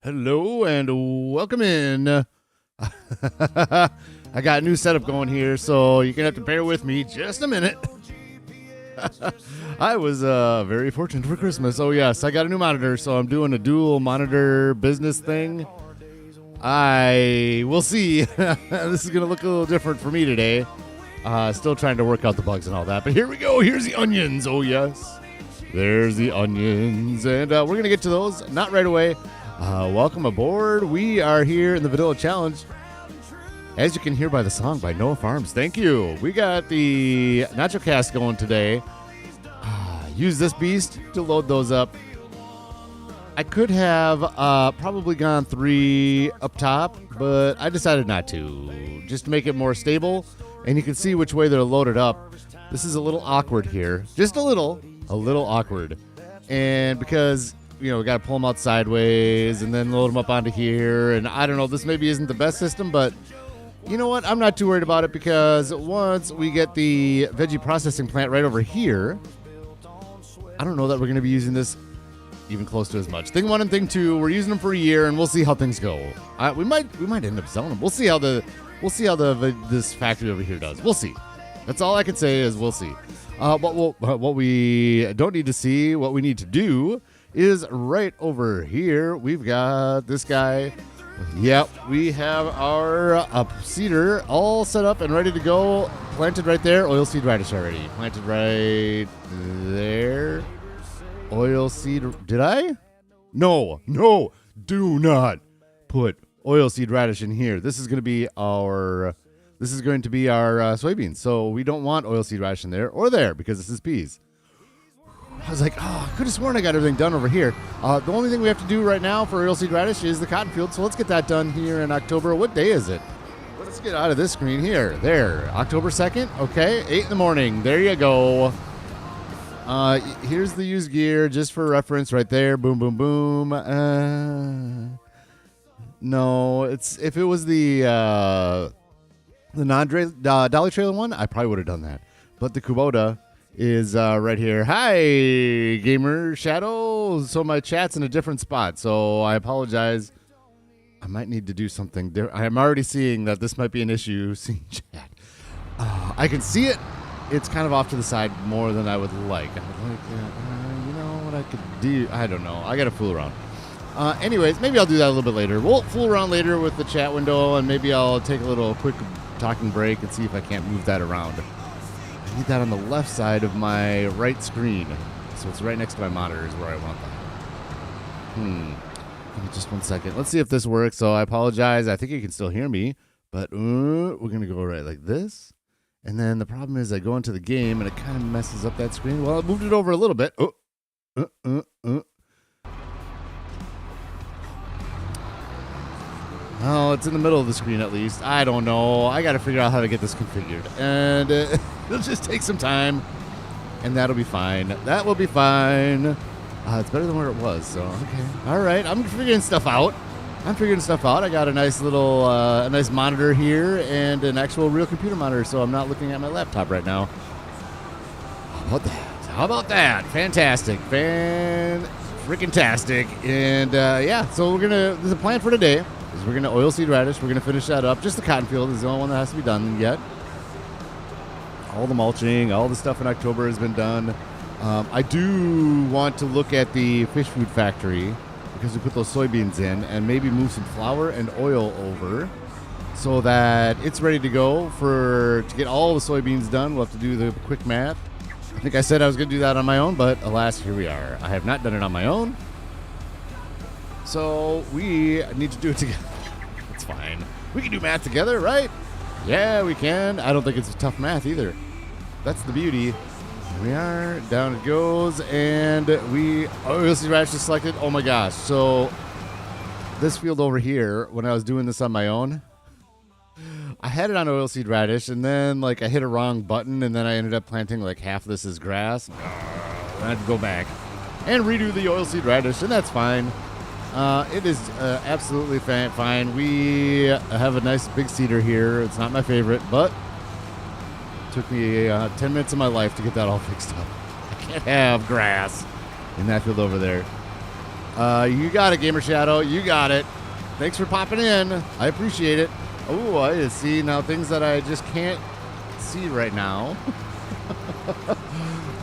Hello and welcome in. I got a new setup going here, so you're going to have to bear with me just a minute. I was very fortunate for Christmas. Oh, yes, I got a new monitor, so I'm doing a dual monitor business thing. We'll see. This is going to look a little different for me today. Still trying to work out the bugs and all that, but here we go. Here's the onions. Oh, yes. There's the onions, and we're going to get to those. Not right away. Welcome aboard. We are here in the Vanilla Challenge. As you can hear by the song by Noah Farms. Thank you. We got the Nacho Cast going today. Use this beast to load those up. I could have probably gone 3 up top, but I decided not to. Just to make it more stable, and you can see which way they're loaded up. This is a little awkward here. Just a little awkward. And because we got to pull them out sideways and then load them up onto here. And I don't know, this maybe isn't the best system, but you know what? I'm not too worried about it because once we get the veggie processing plant right over here, I don't know that we're going to be using this even close to as much. Thing 1 and thing 2, we're using them for a year, and we'll see how things go. We might end up selling them. We'll see how this factory over here does. We'll see. That's all I can say is we'll see. But what we don't need to see, what we need to do is right over here. We've got this guy. Yep, we have our cedar all set up and ready to go. Planted right there. Oilseed radish already. Planted right there. Oilseed. Did I? No. Do not put oilseed radish in here. This is going to be our soybeans. So we don't want oilseed radish in there or there because this is peas. I was like, I could have sworn I got everything done over here. The only thing we have to do right now for oilseed radish is the cotton field, so let's get that done here in October. What day is it? Let's get out of this screen here. There, October 2nd. Okay, 8 in the morning. There you go. Here's the used gear, just for reference right there. Boom, boom, boom. No, if it was the non-dolly trailer one, I probably would have done that. But the Kubota is right here. Hi, Gamer Shadow. So my chat's in a different spot, so I apologize. I might need to do something there. I'm already seeing that this might be an issue seeing chat. I can see it. It's kind of off to the side more than I would like. I would like, you know what I could do? I don't know. I got to fool around. Anyways, maybe I'll do that a little bit later. We'll fool around later with the chat window, and maybe I'll take a little quick talking break and see if I can't move that around. I need that on the left side of my right screen. So it's right next to my monitor is where I want that. Give me just 1 second. Let's see if this works. So I apologize. I think you can still hear me. But we're going to go right like this. And then the problem is I go into the game and it kind of messes up that screen. Well, I moved it over a little bit. Oh, it's in the middle of the screen at least. I don't know. I got to figure out how to get this configured. And it'll just take some time. And that'll be fine. That will be fine. It's better than where it was. So, okay. All right. I'm figuring stuff out. I got a nice little, nice monitor here and an actual real computer monitor. So I'm not looking at my laptop right now. How about that? Fantastic. Freaking-tastic. And, yeah. So there's a plan for today. We're going to oilseed radish. We're going to finish that up. Just the cotton field is the only one that has to be done yet. All the mulching, all the stuff in October has been done. I do want to look at the fish food factory because we put those soybeans in and maybe move some flour and oil over so that it's ready to go to get all the soybeans done. We'll have to do the quick math. I think I said I was going to do that on my own, but alas, here we are. I have not done it on my own. So we need to do it together. It's fine. We can do math together, right? Yeah, we can. I don't think it's tough math either. That's the beauty. Here we are. Down it goes. And oilseed radish is selected. Oh my gosh. So this field over here, when I was doing this on my own, I had it on oilseed radish, and then I hit a wrong button, and then I ended up planting half of this as grass. I had to go back and redo the oilseed radish, and that's fine. It is absolutely fine. We have a nice big cedar here. It's not my favorite, but it took me 10 minutes of my life to get that all fixed up. I can't have grass in that field over there. You got it, Gamer Shadow. You got it. Thanks for popping in. I appreciate it. Oh, I see now things that I just can't see right now.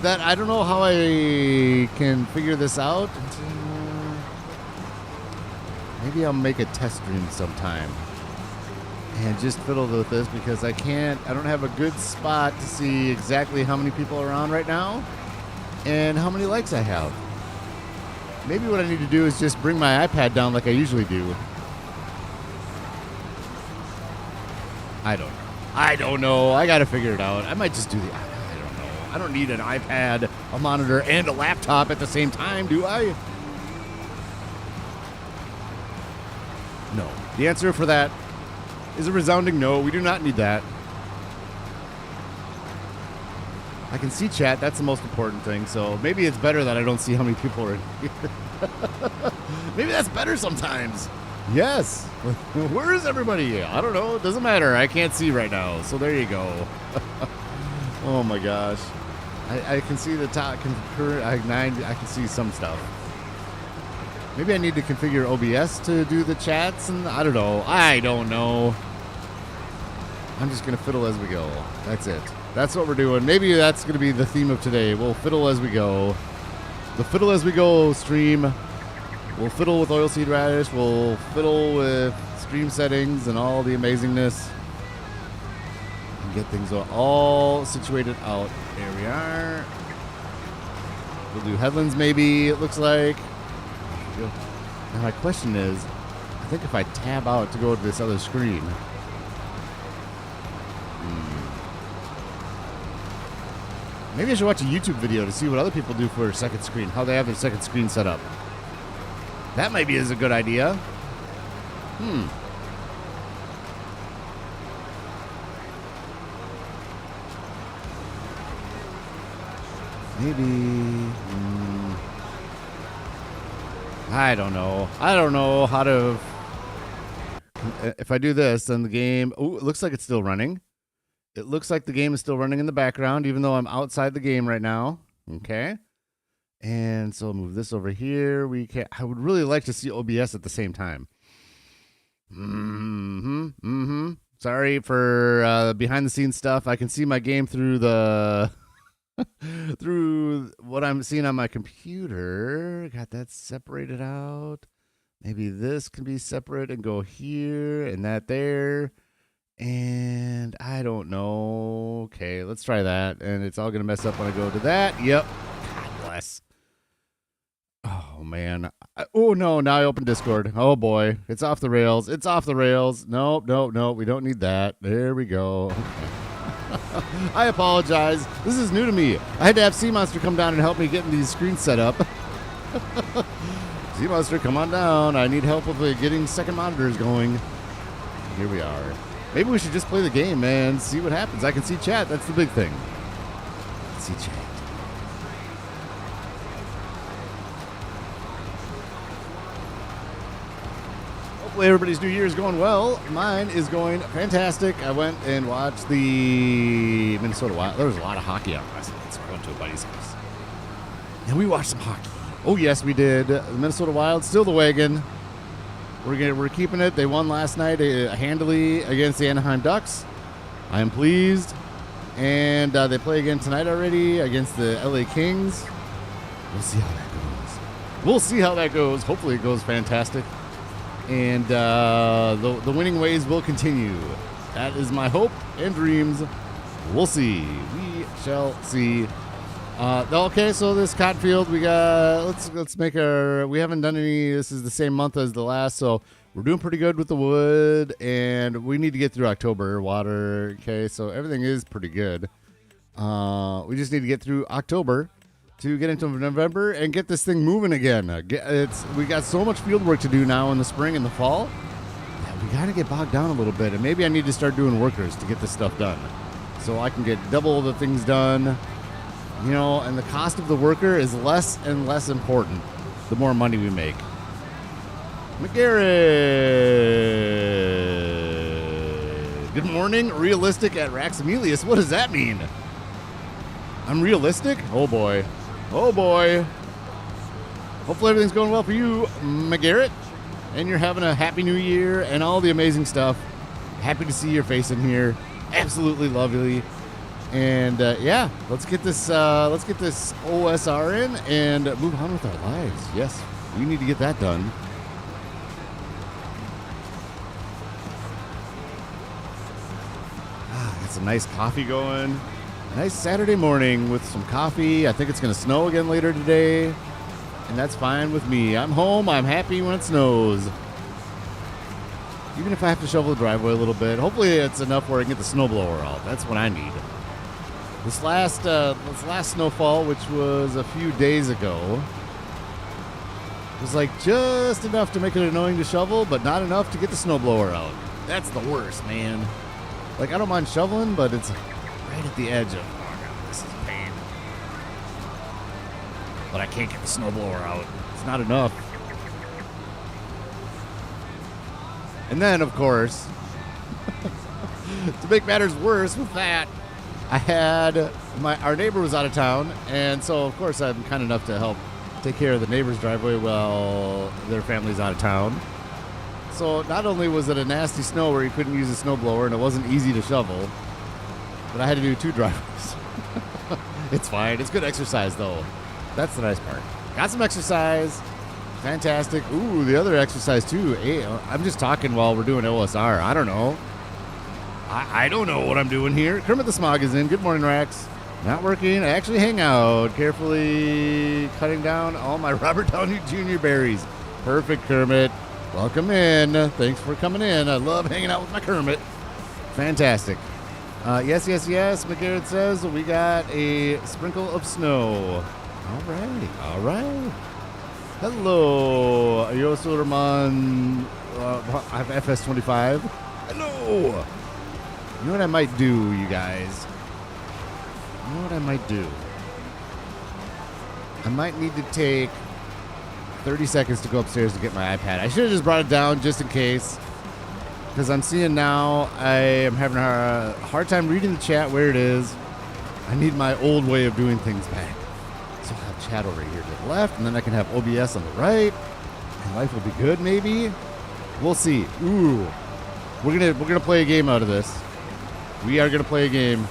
That I don't know how I can figure this out. Maybe I'll make a test stream sometime and just fiddle with this because I don't have a good spot to see exactly how many people are on right now and how many likes I have. Maybe what I need to do is just bring my iPad down like I usually do. I don't know. I got to figure it out. I might just do I don't know. I don't need an iPad, a monitor, and a laptop at the same time, do I? No. The answer for that is a resounding no. We do not need that. I can see chat. That's the most important thing. So maybe it's better that I don't see how many people are in here. Maybe that's better sometimes. Yes. Where is everybody? I don't know. It doesn't matter. I can't see right now. So there you go. Oh my gosh. I can see the top concurrent. I can see some stuff. Maybe I need to configure OBS to do the chats, and I don't know. I'm just going to fiddle as we go. That's it. That's what we're doing. Maybe that's going to be the theme of today. We'll fiddle as we go. The fiddle as we go stream. We'll fiddle with oilseed radish. We'll fiddle with stream settings and all the amazingness. And get things all situated out. There we are. We'll do headlands maybe, it looks like. Now my question is, I think if I tab out to go to this other screen. Maybe I should watch a YouTube video to see what other people do for a second screen, how they have their second screen set up. That maybe is a good idea. Maybe. I don't know. I don't know how to. If I do this, then the game. Oh, it looks like it's still running. It looks like the game is still running in the background, even though I'm outside the game right now. Okay. And so I'll move this over here. I would really like to see OBS at the same time. Sorry for behind the scenes stuff. I can see my game through the through what I'm seeing on my computer. Got that separated out. Maybe this can be separate and go here and that there. And I don't know. Okay, let's try that. And it's all going to mess up when I go to that. Yep. God bless. Oh, man. Oh, no. Now I open Discord. Oh, boy. It's off the rails. It's off the rails. Nope. We don't need that. There we go. Okay. I apologize. This is new to me. I had to have Sea Monster come down and help me getting these screens set up. Sea Monster, come on down. I need help with getting second monitors going. Here we are. Maybe we should just play the game and see what happens. I can see chat. That's the big thing. See chat. Hopefully everybody's New Year is going well. Mine is going fantastic. I went and watched the Minnesota Wild. There was a lot of hockey on last night, so I went to a buddy's house. And we watched some hockey. Oh, yes, we did. The Minnesota Wild, still the wagon. We're keeping it. They won last night handily against the Anaheim Ducks. I am pleased. And they play again tonight already against the LA Kings. We'll see how that goes. Hopefully it goes fantastic. And the winning ways will continue. That is my hope and dreams. We'll see. We shall see. Okay, so this cotton field, we got, let's make we haven't done any, this is the same month as the last, so we're doing pretty good with the wood, and we need to get through October, water, okay, so everything is pretty good. We just need to get through October to get into November and get this thing moving again. We got so much field work to do now in the spring and the fall, that we got to get bogged down a little bit, and maybe I need to start doing workers to get this stuff done, so I can get double the things done. You know, and the cost of the worker is less and less important the more money we make. McGarrett. Good morning. Realistic at Raxamelius. What does that mean? I'm realistic? Oh, boy. Oh, boy. Hopefully everything's going well for you, McGarrett, and you're having a happy new year and all the amazing stuff. Happy to see your face in here. Absolutely lovely. And yeah, let's get this OSR in and move on with our lives. Yes, we need to get that done. Got some nice coffee going. Nice Saturday morning with some coffee. I think it's going to snow again later today, and that's fine with me. I'm home. I'm happy when it snows. Even if I have to shovel the driveway a little bit, hopefully it's enough where I can get the snowblower out. That's what I need. This last snowfall, which was a few days ago, was like just enough to make it annoying to shovel, but not enough to get the snowblower out. That's the worst, man. Like, I don't mind shoveling, but it's right at the edge of, oh God, this is a pain. But I can't get the snowblower out. It's not enough. And then, of course, to make matters worse with that, I had our neighbor was out of town, and so of course I'm kind enough to help take care of the neighbor's driveway while their family's out of town. So not only was it a nasty snow where you couldn't use a snowblower and it wasn't easy to shovel, but I had to do 2 driveways. It's fine. It's good exercise though. That's the nice part. Got some exercise. Fantastic. Ooh, the other exercise too. Hey, I'm just talking while we're doing OSR. I don't know. I don't know what I'm doing here. Kermit the Smog is in. Good morning, Rax. Not working. I actually hang out, carefully cutting down all my Robert Downey Jr. berries. Perfect, Kermit. Welcome in. Thanks for coming in. I love hanging out with my Kermit. Fantastic. Yes. McGarrett says we got a sprinkle of snow. All right. Hello. Yo, Soderman. I have FS25. Hello. You know what I might do, you guys? You know what I might do? I might need to take 30 seconds to go upstairs to get my iPad. I should have just brought it down just in case, because I'm seeing now I am having a hard time reading the chat where it is. I need my old way of doing things back. So I'll have chat over here to the left, and then I can have OBS on the right, and life will be good maybe. We'll see. Ooh. We're gonna play a game out of this. We are going to play a game.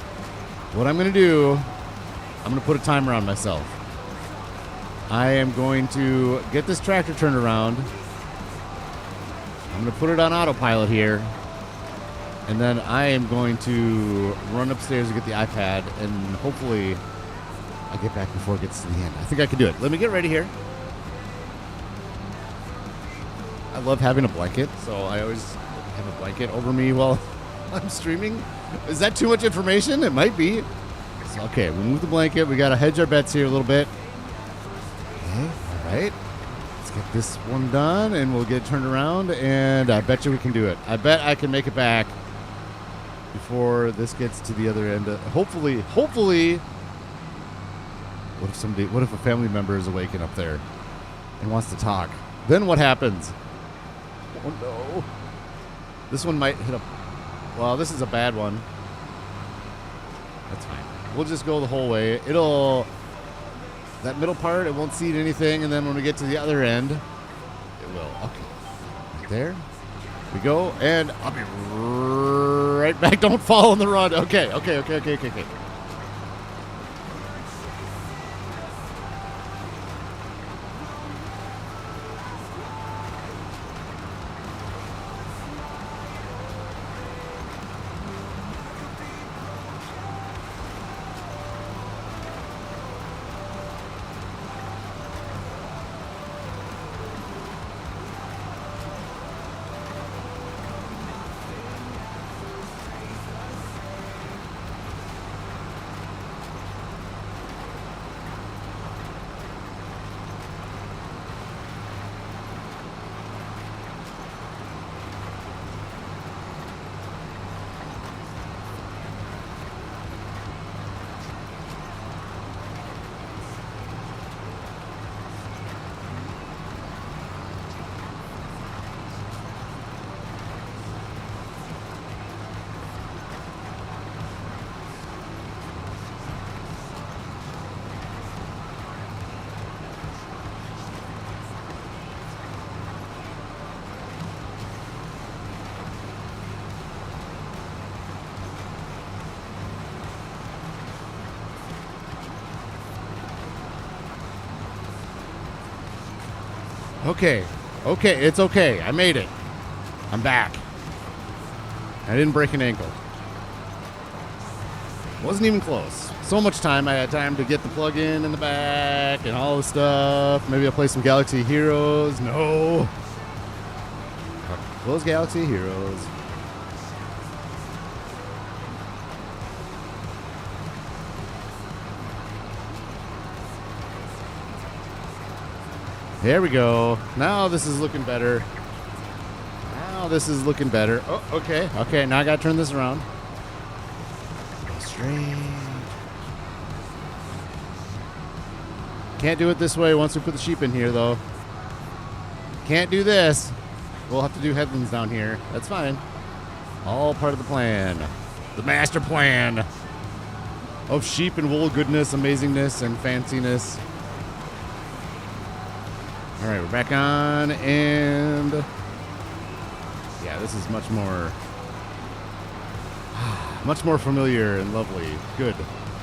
What I'm going to do, I'm going to put a timer on myself. I am going to get this tractor turned around. I'm going to put it on autopilot here. And then I am going to run upstairs and get the iPad, and hopefully I get back before it gets to the end. I think I can do it. Let me get ready here. I love having a blanket, so I always have a blanket over me while I'm streaming. Is that too much information? It might be. So, okay, we move the blanket. We got to hedge our bets here a little bit. Okay, all right. Let's get this one done, and we'll get turned around, and I bet you we can do it. I bet I can make it back before this gets to the other end. Hopefully. What if a family member is awakened up there and wants to talk? Then what happens? Oh, no. This one might hit a... Well, this is a bad one. That's fine. We'll just go the whole way. That middle part, it won't seed anything, and then when we get to the other end, it will. Okay. Right there. We go, and I'll be right back. Don't fall on the run. Okay. Okay. Okay, it's okay. I made it. I'm back. I didn't break an ankle. Wasn't even close. So much time. I had time to get the plug-in in the back and all the stuff. Maybe I'll play some Galaxy Heroes. No. Close Galaxy Heroes. There we go. Now this is looking better. Now this is looking better. Oh, okay. Okay, now I got to turn this around. Go straight. Can't do it this way once we put the sheep in here, though. Can't do this. We'll have to do headlands down here. That's fine. All part of the plan. The master plan of sheep and wool goodness, amazingness, and fanciness. All right, we're back on, and yeah, this is much more familiar and lovely. Good.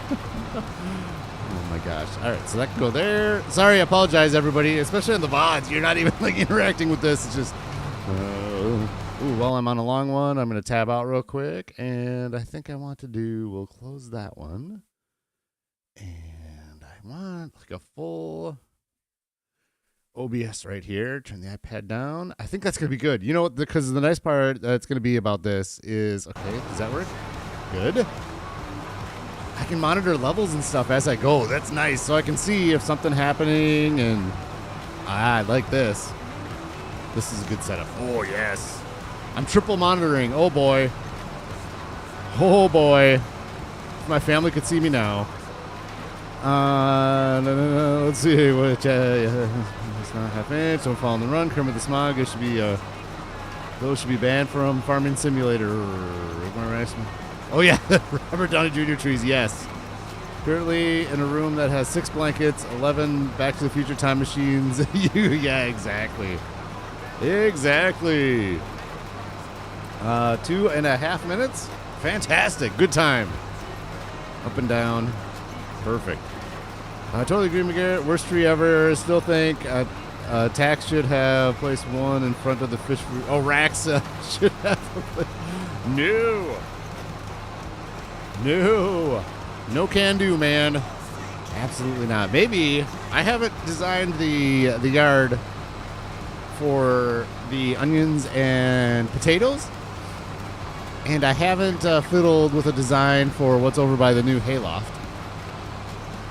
Oh my gosh. All right, so that can go there. Sorry, I apologize, everybody, especially on the VODs. You're not even like interacting with this. It's just, while I'm on a long one, I'm going to tab out real quick, and I think I want to we'll close that one, and I want like a full OBS right here. Turn the iPad down. I think that's going to be good. You know what? Because the nice part that's going to be about this is, okay, does that work? Good. I can monitor levels and stuff as I go. That's nice. So I can see if something happening, and I like this. This is a good setup. Oh, yes. I'm triple monitoring. Oh, boy. Oh, boy. If my family could see me now. No. Let's see. Which, it's not half inch. Don't fall in the run. Kermit the Smog. It should be, those should be banned from Farming Simulator. Oh, yeah. Robert Downey Jr. trees. Yes. Currently in a room that has 6 blankets, 11 Back to the Future time machines. Yeah, exactly. Exactly. 2.5 minutes. Fantastic. Good time. Up and down. Perfect. I totally agree, McGarrett. Worst tree ever. Still think Tax should have placed 1 in front of the fish fruit. Oh, Rax should have. No. No. No can do, man. Absolutely not. Maybe I haven't designed the yard for the onions and potatoes, and I haven't fiddled with a design for what's over by the new hayloft.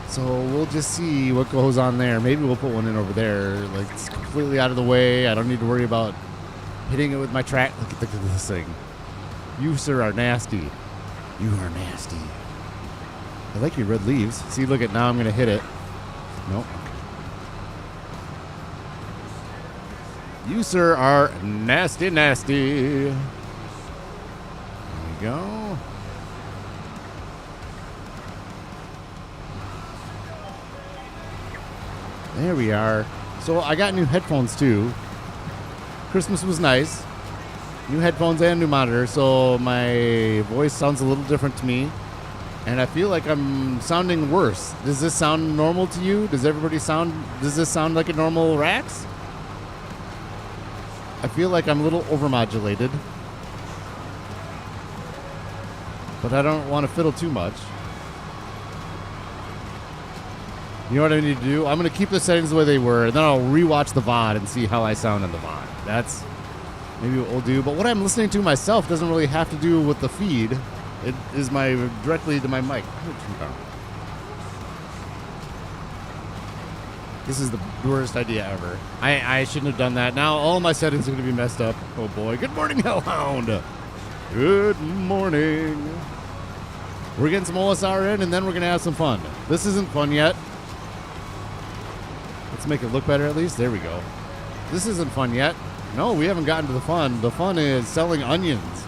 So we'll just see what goes on there. Maybe we'll put one in over there. Like, it's completely out of the way. I don't need to worry about hitting it with my track. Look at this thing. You, sir, are nasty. You are nasty. I like your red leaves. See, look at now I'm going to hit it. Nope. You, sir, are nasty, nasty. There we go. There we are. So I got new headphones too. Christmas was nice. New headphones and new monitor, so my voice sounds a little different to me. And I feel like I'm sounding worse. Does this sound normal to you? Does this sound like a normal Rax? I feel like I'm a little overmodulated. But I don't want to fiddle too much. You know what I need to do? I'm going to keep the settings the way they were, and then I'll rewatch the VOD and see how I sound in the VOD. That's maybe what we'll do. But what I'm listening to myself doesn't really have to do with the feed. It is directly to my mic. This is the worst idea ever. I shouldn't have done that. Now all my settings are going to be messed up. Oh boy. Good morning, Hellhound. Good morning. We're getting some OSR in, and then we're going to have some fun. This isn't fun yet. Let's make it look better at least. There we go. This isn't fun yet. No, we haven't gotten to the fun. The fun is selling onions.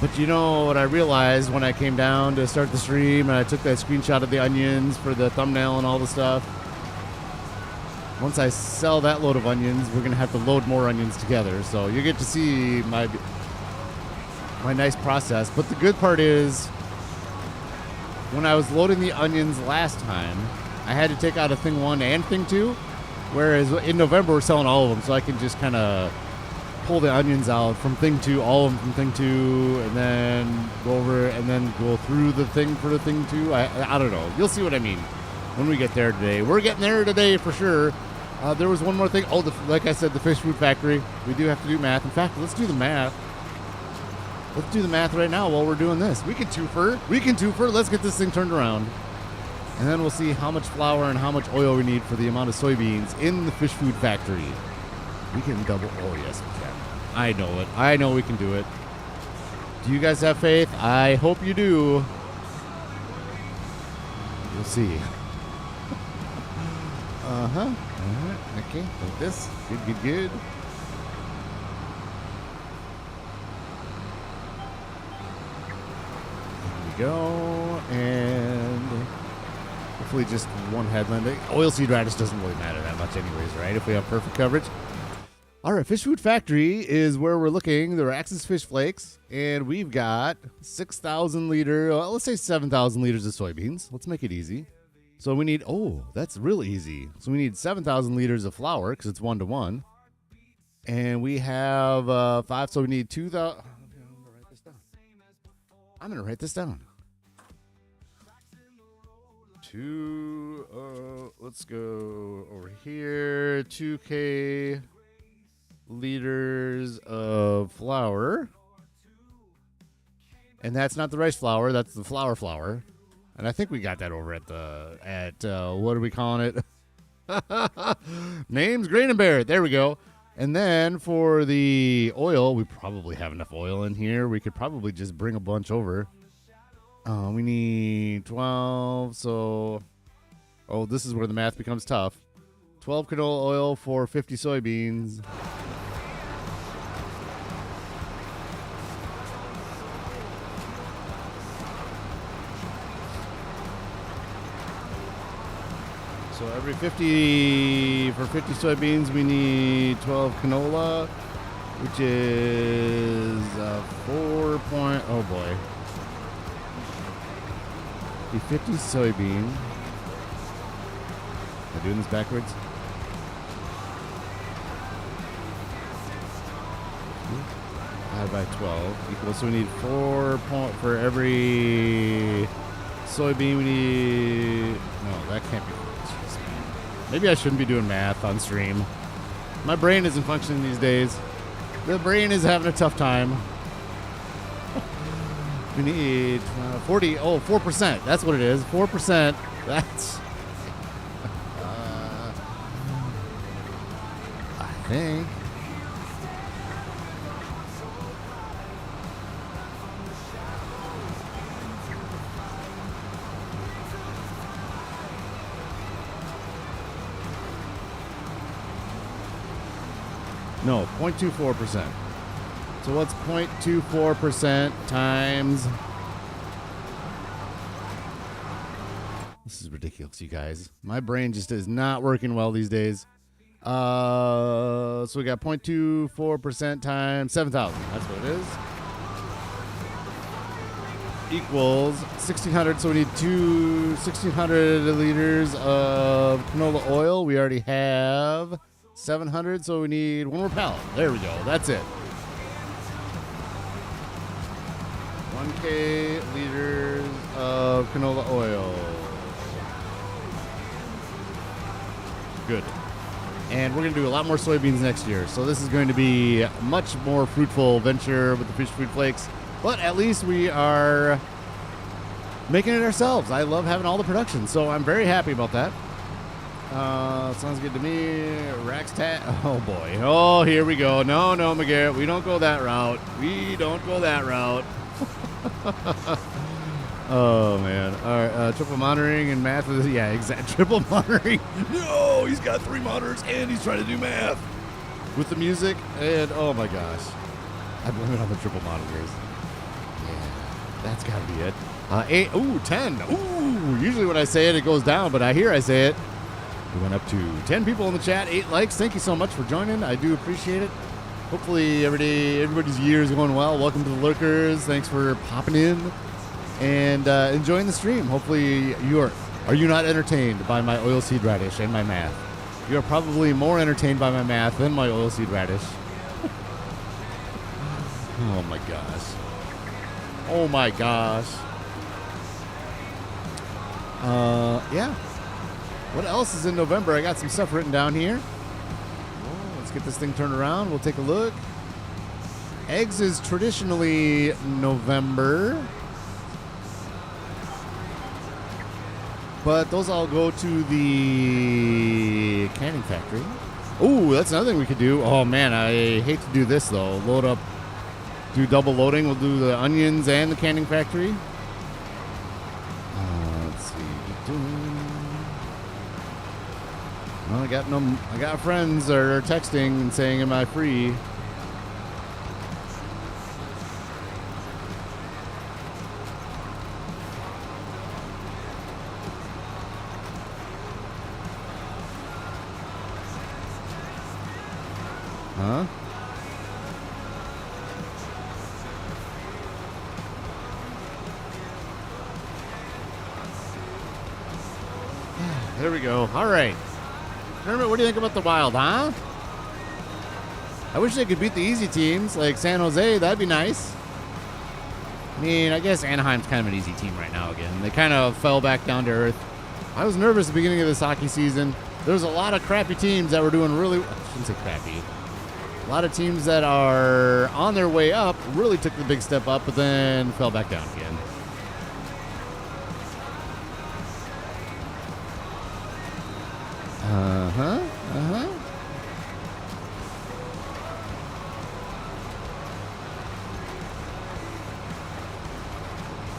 But you know what I realized when I came down to start the stream and I took that screenshot of the onions for the thumbnail and all the stuff? Once I sell that load of onions, we're going to have to load more onions together. So you get to see my nice process. But the good part is, when I was loading the onions last time, I had to take out a thing 1 and thing 2. Whereas in November, we're selling all of them, so I can just kind of pull the onions out from thing 2, all of them from thing 2, and then go over and then go through the thing for the thing 2. I don't know. You'll see what I mean when we get there today. We're getting there today for sure. There was one more thing. Oh, like I said, the fish food factory. We do have to do math. In fact, let's do the math. Let's do the math right now while we're doing this. We can twofer. Let's get this thing turned around. And then we'll see how much flour and how much oil we need for the amount of soybeans in the fish food factory. We can double. Oh, yes, we can. I know it. I know we can do it. Do you guys have faith? I hope you do. We'll see. Uh-huh. Okay, like this. Good. There we go. And hopefully just one headland. Oilseed radish doesn't really matter that much anyways, right? If we have perfect coverage. All right, Fish Food Factory is where we're looking. The Raxamelius fish flakes. And we've got 6,000 liter, well, let's say 7,000 liters of soybeans. Let's make it easy. So we need, that's really easy. So we need 7,000 liters of flour because it's 1-to-1. And we have 5, so we need 2,000. I'm going to write this down. Let's go over here. 2K liters of flour. And that's not the rice flour, that's the flour. And I think we got that over at what are we calling it? Names Grain and Barrett. There we go. And then for the oil, we probably have enough oil in here. We could probably just bring a bunch over. We need 12. So, this is where the math becomes tough. 12 canola oil for 50 soybeans. So every 50, for 50 soybeans, we need 12 canola, which is 4 point, oh boy. 50 soybean. Am I doing this backwards? Divided by 12 equals, so we need 4 point, for every soybean we need, no, that can't be. Maybe I shouldn't be doing math on stream. My brain isn't functioning these days. The brain is having a tough time. We need 4%. That's what it is. 4%. That's... I think... No, 0.24%. So what's 0.24% times... This is ridiculous, you guys. My brain just is not working well these days. So we got 0.24% times 7,000. That's what it is. Equals 1,600. So we need 1,600 liters of canola oil. We already have 700, so we need one more pallet. There we go. That's it. 1K liters of canola oil. Good. And we're going to do a lot more soybeans next year. So this is going to be a much more fruitful venture with the fish food flakes. But at least we are making it ourselves. I love having all the production, so I'm very happy about that. Sounds good to me. Raxtat. Oh, boy. Oh, here we go. No, McGarrett. We don't go that route. Oh, man. All right. Triple monitoring and math. Yeah, exactly. Triple monitoring. No, he's got 3 monitors and he's trying to do math with the music. And, oh, my gosh. I blame it on the triple monitors. Yeah, that's got to be it. 8. Ooh, 10. Ooh, usually when I say it, it goes down, but I say it. We went up to 10 people in the chat, 8 likes. Thank you so much for joining. I do appreciate it. Hopefully everybody's year is going well. Welcome to the lurkers. Thanks for popping in and enjoying the stream. Hopefully are you not entertained by my oilseed radish and my math? You're probably more entertained by my math than my oilseed radish. Oh my gosh. Oh my gosh. Yeah. What else is in November? I got some stuff written down here. Let's get this thing turned around. We'll take a look. Eggs is traditionally November. But those all go to the canning factory. Ooh, that's another thing we could do. Oh, man, I hate to do this, though. Load up, do double loading. We'll do the onions and the canning factory. Let's see. Well, I got friends that are texting and saying, am I free? Huh? There we go. All right. Kermit, what do you think about the Wild, huh? I wish they could beat the easy teams like San Jose. That'd be nice. I mean, I guess Anaheim's kind of an easy team right now again. They kind of fell back down to earth. I was nervous at the beginning of this hockey season. There was a lot of crappy teams that were doing really... I shouldn't say crappy. A lot of teams that are on their way up really took the big step up, but then fell back down again.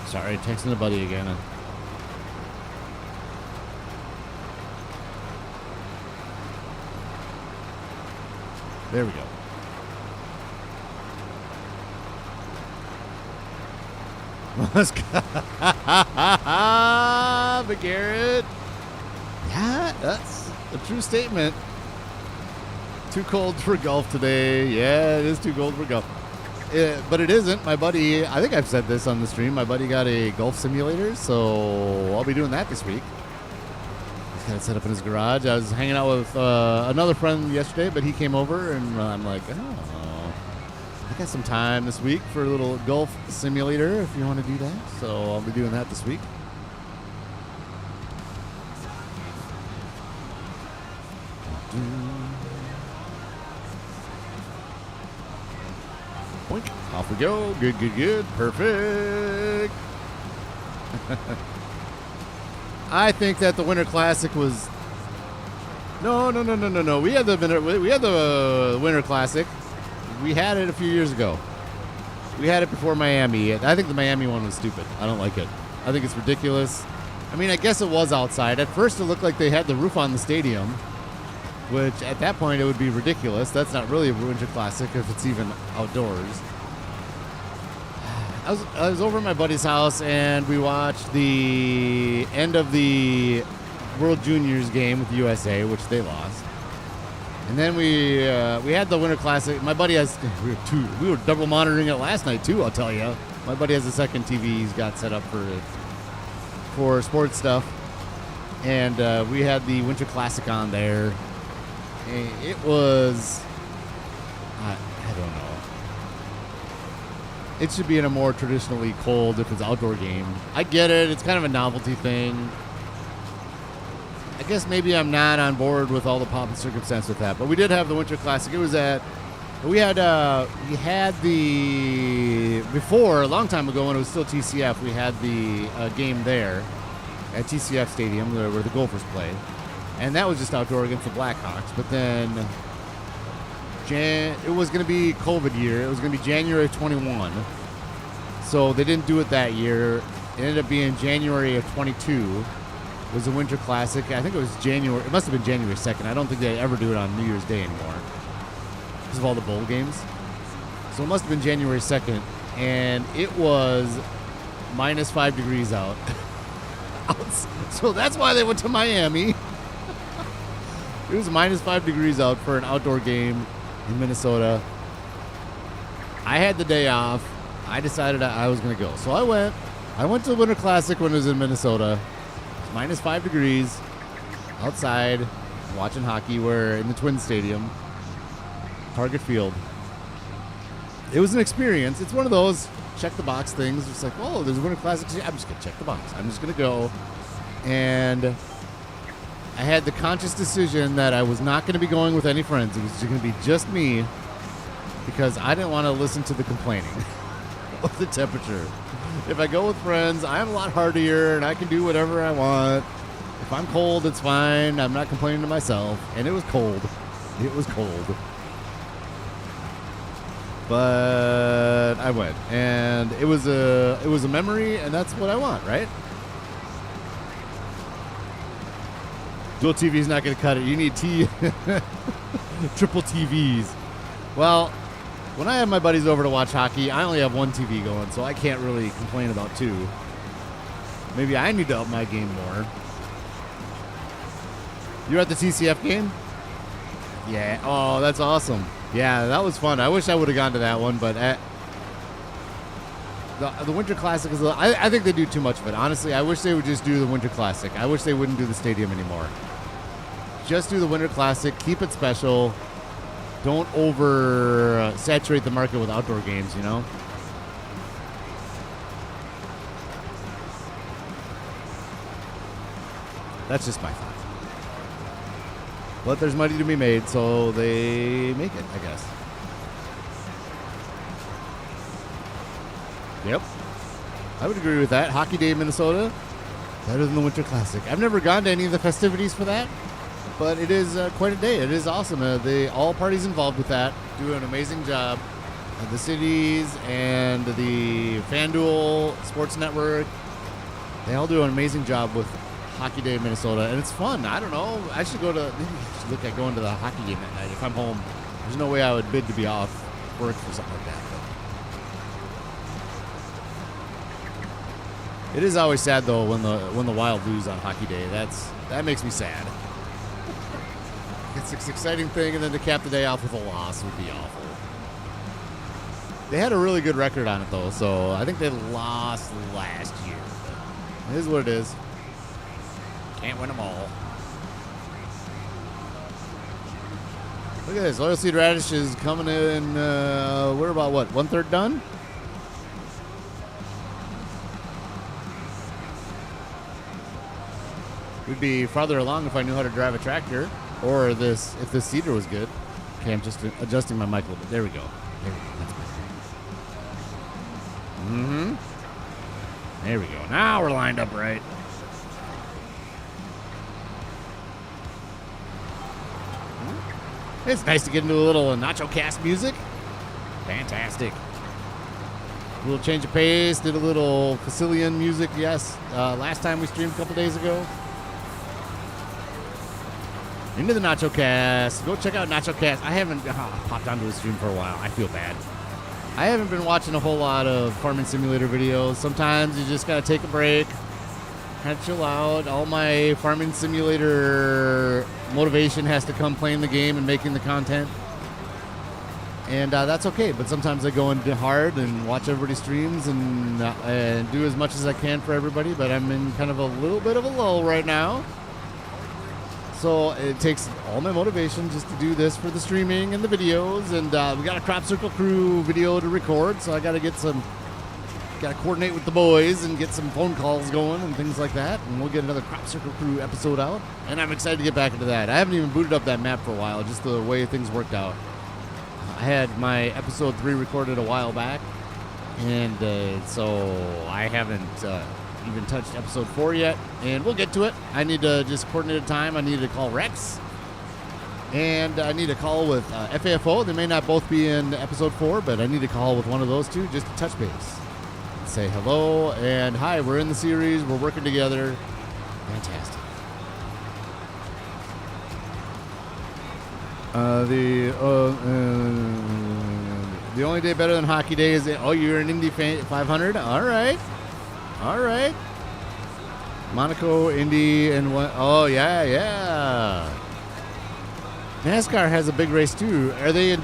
Sorry, texting a buddy again. There we go. But Garrett, yeah, that's a true statement. Too cold for golf today. Yeah, it is too cold for golf. But it isn't. My buddy, I think I've said this on the stream, my buddy got a golf simulator, so I'll be doing that this week. He's got it set up in his garage. I was hanging out with another friend yesterday, but he came over, and I'm like, oh, I got some time this week for a little golf simulator if you want to do that. So I'll be doing that this week. Boink. Off we go. Good, good, good. Perfect. I think that the Winter Classic was... No. We had the Winter Classic. We had it a few years ago. We had it before Miami. I think the Miami one was stupid. I don't like it. I think it's ridiculous. I mean, I guess it was outside. At first, it looked like they had the roof on the stadium, which at that point, it would be ridiculous. That's not really a Winter Classic if it's even outdoors. I was over at my buddy's house, and we watched the end of the World Juniors game with the USA, which they lost. And then we had the Winter Classic. My buddy has... We were double monitoring it last night, too, I'll tell you. My buddy has a second TV he's got set up for sports stuff. And we had the Winter Classic on there. And it was... I don't know. It should be in a more traditionally cold if it's outdoor game. I get it. It's kind of a novelty thing. I guess maybe I'm not on board with all the pomp and circumstance with that. But we did have the Winter Classic. It was at... We had the... Before, a long time ago when it was still TCF, we had the game there at TCF Stadium where the Gophers play. And that was just outdoor against the Blackhawks. But then... it was going to be COVID year. It was going to be January of 21. So they didn't do it that year. It ended up being January of 22 was the Winter Classic. I think it was January. It must have been January 2nd. I don't think they ever do it on New Year's Day anymore because of all the bowl games. So it must have been January 2nd. And it was minus 5 degrees out. So that's why they went to Miami. It was minus 5 degrees out for an outdoor game in Minnesota. I had the day off. I decided I was going to go. So I went. I went to the Winter Classic when it was in Minnesota. It's minus 5 degrees outside. watching hockey. We're in the Twin Stadium, Target Field. It was an experience. It's one of those check the box things. It's like, oh, there's a Winter Classic. I'm just going to check the box. I'm just going to go. And I had the conscious decision that I was not going to be going with any friends. It was going to be just me because I didn't want to listen to the complaining of the temperature. If I go with friends, I'm a lot hardier and I can do whatever I want. If I'm cold, it's fine. I'm not complaining to myself. And it was cold. It was cold. But I went, and it was a memory, and that's what I want, right? Dual TV's not going to cut it. You need triple TVs. Well, when I have my buddies over to watch hockey, I only have one TV going, so I can't really complain about two. Maybe I need to up my game more. You were at the TCF game? Yeah. Oh, that's awesome. Yeah, that was fun. I wish I would have gone to that one, but the Winter Classic is I think they do too much of it. Honestly, I wish they would just do the Winter Classic. I wish they wouldn't do the stadium anymore. Just do the Winter Classic. Keep it special. Don't over saturate the market with outdoor games, you know? That's just my thought. But there's money to be made, so they make it, I guess. Yep. I would agree with that. Hockey Day, Minnesota, better than the Winter Classic. I've never gone to any of the festivities for that, but it is quite a day. It is awesome. All parties involved with that do an amazing job. The cities and the FanDuel Sports Network, they all do an amazing job with Hockey Day, Minnesota, and it's fun. I don't know. I should look at going to the hockey game that night. If I'm home, there's no way I would bid to be off work for something like that. But it is always sad though when the Wild lose on Hockey Day. That makes me sad. It's an exciting thing, and then to cap the day off with a loss would be awful. They had a really good record on it though, so I think they lost last year. But it is what it is. Can't win them all. Look at this. Oilseed radish is coming in. We're about, what, 1/3 done? We'd be farther along if I knew how to drive a tractor. Or if this cedar was good. Okay, I'm just adjusting my mic a little bit. There we go. That's better. Mm-hmm. There we go. Now we're lined up right. It's nice to get into a little Nacho Cast music. Fantastic. A little change of pace. Did a little Facilian music, yes. Last time we streamed a couple days ago. Into the Nacho Cast. Go check out Nacho Cast. I haven't popped onto the stream for a while. I feel bad. I haven't been watching a whole lot of Farming Simulator videos. Sometimes you just got to take a break. Kind of chill out. All my Farming Simulator motivation has to come playing the game and making the content. And that's okay. But sometimes I go into hard and watch everybody's streams and do as much as I can for everybody. But I'm in kind of a little bit of a lull right now. So it takes all my motivation just to do this for the streaming and the videos. And we got a Crop Circle Crew video to record. So I got to coordinate with the boys and get some phone calls going and things like that. And we'll get another Crop Circle Crew episode out. And I'm excited to get back into that. I haven't even booted up that map for a while, just the way things worked out. I had my episode 3 recorded a while back. And so I haven't even touched episode 4 yet. And we'll get to it. I need to just coordinate a time. I need to call Rex. And I need a call with FAFO. They may not both be in episode 4, but I need to call with one of those two just to touch base. Say hello and hi, we're in the series, we're working together. Fantastic. The only day better than Hockey Day is you're an Indy 500? All right. Monaco, Indy, and what? Oh, yeah. NASCAR has a big race too. Are they in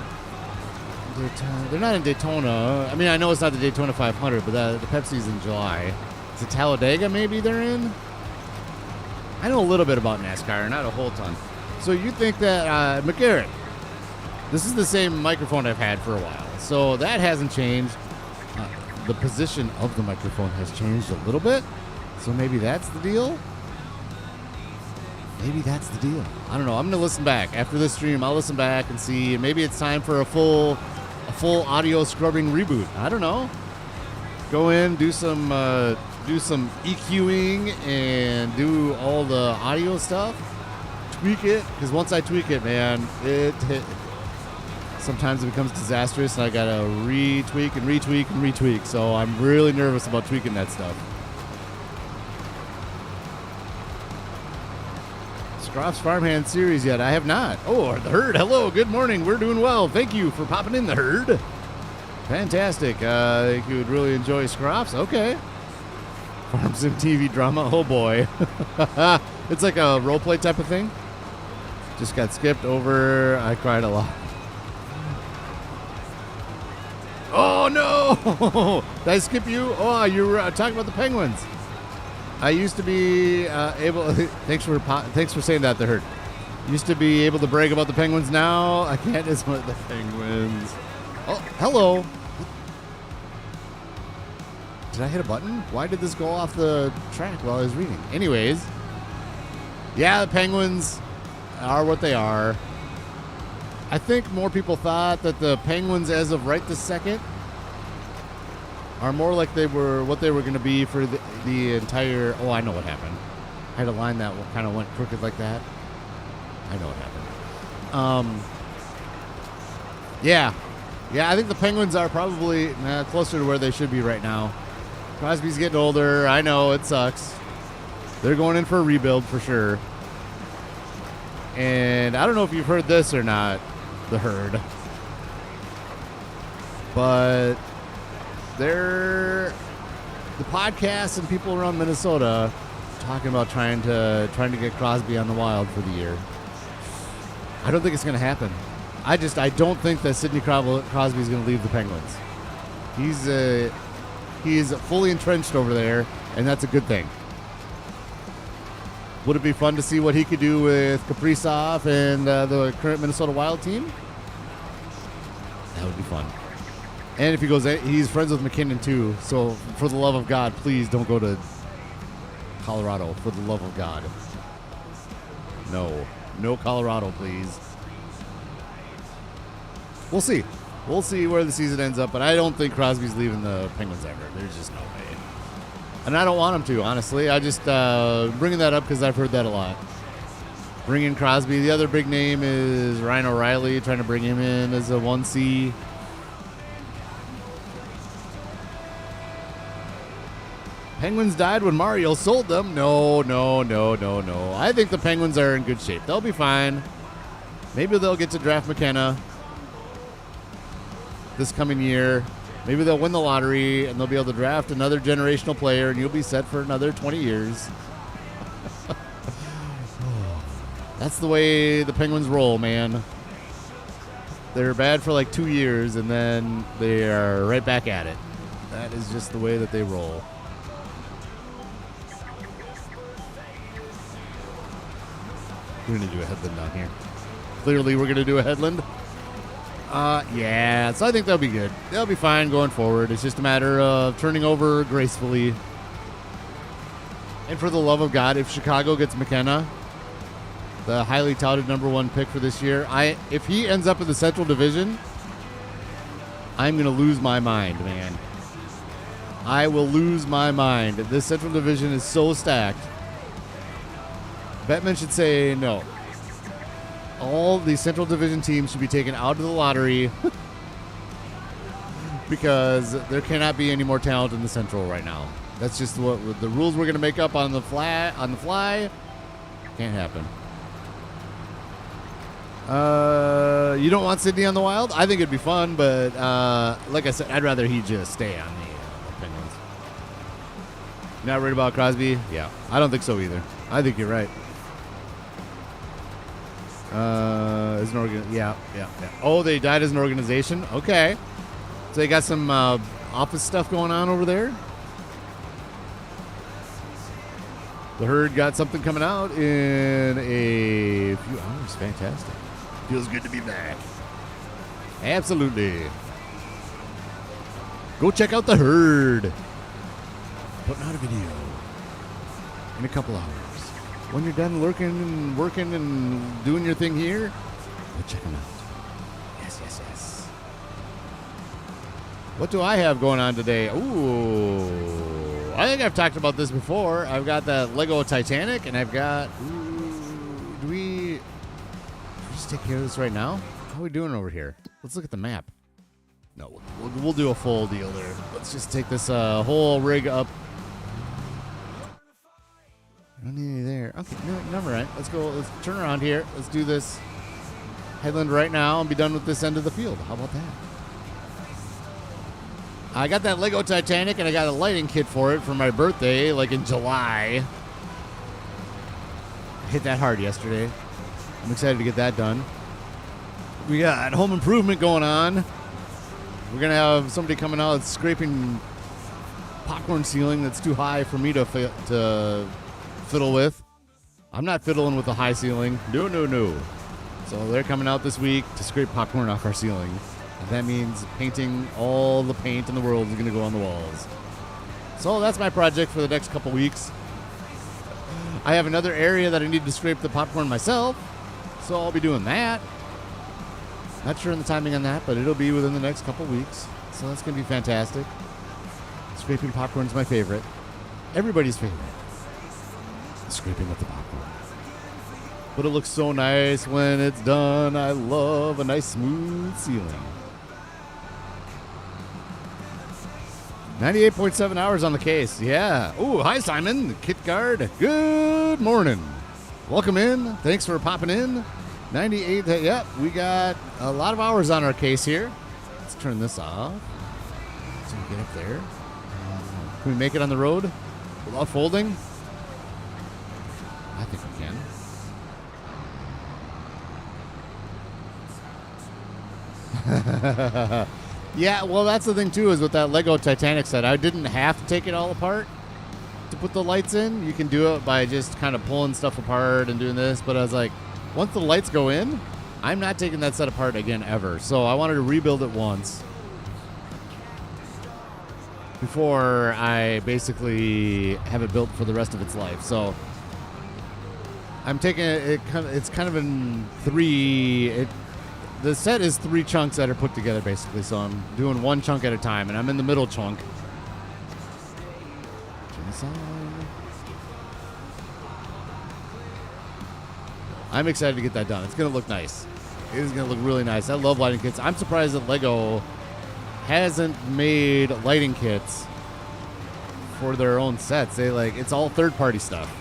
Daytona? They're not in Daytona. I mean, I know it's not the Daytona 500, but the Pepsi's in July. Is it Talladega maybe they're in? I know a little bit about NASCAR, not a whole ton. So you think that, McGarrett, this is the same microphone I've had for a while. So that hasn't changed. The position of the microphone has changed a little bit. So maybe that's the deal. Maybe that's the deal. I don't know. I'm going to listen back. After this stream, I'll listen back and see. Maybe it's time for a full audio scrubbing reboot. I don't know. Go in, do some EQing and do all the audio stuff. Tweak it, because once I tweak it, man, sometimes it becomes disastrous, and I got to retweak and retweak and retweak. So I'm really nervous about tweaking that stuff. Scroff's Farmhand series yet? I have not. Oh, the herd. Hello. Good morning. We're doing well. Thank you for popping in, the herd. Fantastic. I think you would really enjoy Scroff's. Okay. Farm Sim TV drama. Oh, boy. It's like a roleplay type of thing. Just got skipped over. I cried a lot. Oh, no. Did I skip you? Oh, you were talking about the Penguins. I used to be able. Thanks for saying that. The herd used to be able to brag about the Penguins. Now I can't as much. The Penguins. Oh, hello. Did I hit a button? Why did this go off the track while I was reading? Anyways, yeah, the Penguins are what they are. I think more people thought that the Penguins, as of right this second, are more like what they were going to be for the entire. Oh, I know what happened. I had a line that kind of went crooked like that. I know what happened. Yeah, I think the Penguins are probably closer to where they should be right now. Crosby's getting older. I know it sucks. They're going in for a rebuild for sure. And I don't know if you've heard this or not, the herd, but the podcasts and people around Minnesota talking about trying to get Crosby on the Wild for the year. I don't think it's going to happen. I don't think that Sidney Crosby is going to leave the Penguins. He's fully entrenched over there, and that's a good thing. Would it be fun to see what he could do with Kaprizov and the current Minnesota Wild team? That would be fun. And if he goes, he's friends with McKinnon too. So for the love of God, please don't go to Colorado. For the love of God. No Colorado, please. We'll see. We'll see where the season ends up, but I don't think Crosby's leaving the Penguins ever. There's just no way. And I don't want him to, honestly. I just bringing that up because I've heard that a lot. Bring in Crosby. The other big name is Ryan O'Reilly, trying to bring him in as a 1C. Penguins died when Mario sold them. No. I think the Penguins are in good shape. They'll be fine. Maybe they'll get to draft McKenna this coming year. Maybe they'll win the lottery and they'll be able to draft another generational player and you'll be set for another 20 years. That's the way the Penguins roll, man. They're bad for like 2 years and then they are right back at it. That is just the way that they roll. We're going to do a headland down here. Clearly we're going to do a headland. Yeah, so I think they'll be good. They'll be fine going forward. It's just a matter of turning over gracefully. And for the love of God, if Chicago gets McKenna, the highly touted #1 pick for this year, if he ends up in the Central Division, I'm going to lose my mind, man. I will lose my mind. This Central Division is so stacked. Bettman should say no. All the Central Division teams should be taken out of the lottery because there cannot be any more talent in the Central right now. That's just what the rules we're going to make up on the fly. Can't happen. You don't want Sydney on the Wild? I think it'd be fun, but like I said, I'd rather he just stay on the Penguins. Not worried about Crosby? Yeah, I don't think so either. I think you're right. Yeah. Oh, they died as an organization? Okay. So they got some office stuff going on over there? The herd got something coming out in a few hours. Fantastic. Feels good to be back. Absolutely. Go check out the herd. Putting out a video in a couple hours. When you're done lurking and working and doing your thing here, go check them out. Yes, yes, yes. What do I have going on today? Ooh, I think I've talked about this before. I've got that Lego Titanic, and I've got... do we just take care of this right now? How are we doing over here? Let's look at the map. No, we'll do a full deal there. Let's just take this whole rig up. I don't need any there. Okay, no, right. Let's go. Let's turn around here. Let's do this headland right now and be done with this end of the field. How about that? I got that Lego Titanic, and I got a lighting kit for it for my birthday, like in July. I hit that hard yesterday. I'm excited to get that done. We got home improvement going on. We're going to have somebody coming out that's scraping popcorn ceiling that's too high for me to fiddle with. I'm not fiddling with the high ceiling. No. So they're coming out this week to scrape popcorn off our ceiling. And that means painting. All the paint in the world is going to go on the walls. So that's my project for the next couple weeks. I have another area that I need to scrape the popcorn myself. So I'll be doing that. Not sure on the timing on that, but it'll be within the next couple weeks. So that's going to be fantastic. Scraping popcorn is my favorite. Everybody's favorite. Scraping up the popcorn. But it looks so nice when it's done. I love a nice smooth ceiling. 98.7 hours on the case. Yeah. Ooh, hi, Simon. The Kit Guard. Good morning. Welcome in. Thanks for popping in. 98. Yep, we got a lot of hours on our case here. Let's turn this off. So we get up there. Can we make it on the road without folding? I think we can. Yeah, well, that's the thing, too, is with that Lego Titanic set, I didn't have to take it all apart to put the lights in. You can do it by just kind of pulling stuff apart and doing this, but I was like, once the lights go in, I'm not taking that set apart again ever. So I wanted to rebuild it once before I basically have it built for the rest of its life. So I'm taking it. It's kind of in three. The set is 3 chunks that are put together basically. So I'm doing one chunk at a time, and I'm in the middle chunk. Turn this on. I'm excited to get that done. It's going to look nice. It is going to look really nice. I love lighting kits. I'm surprised that Lego hasn't made lighting kits for their own sets. It's all third-party stuff.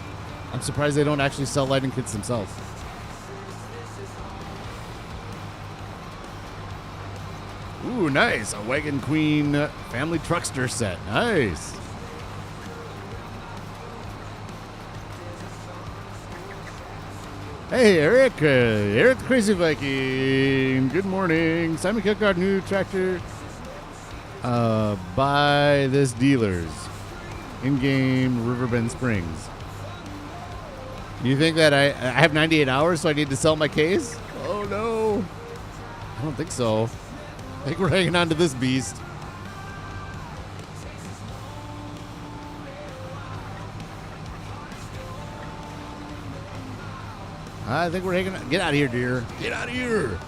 I'm surprised they don't actually sell lighting kits themselves. Ooh, nice. A Wagon Queen family truckster set. Nice. Hey, Eric. Eric the Crazy Viking. Good morning. Simon Kilgard, new tractor. By this dealer's. In-game Riverbend Springs. You think that I have 98 hours, so I need to sell my case? Oh, no. I don't think so. I think we're hanging on to this beast. I think we're hanging on. Get out of here, dear. Get out of here.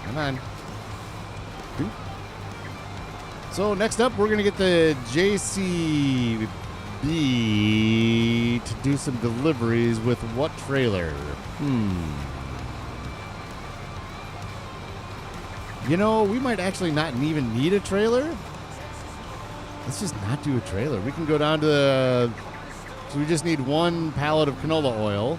Come on. So next up, we're going to get the JCB to do some deliveries with what trailer? You know, we might actually not even need a trailer. Let's just not do a trailer. We can go down to so we just need 1 pallet of canola oil.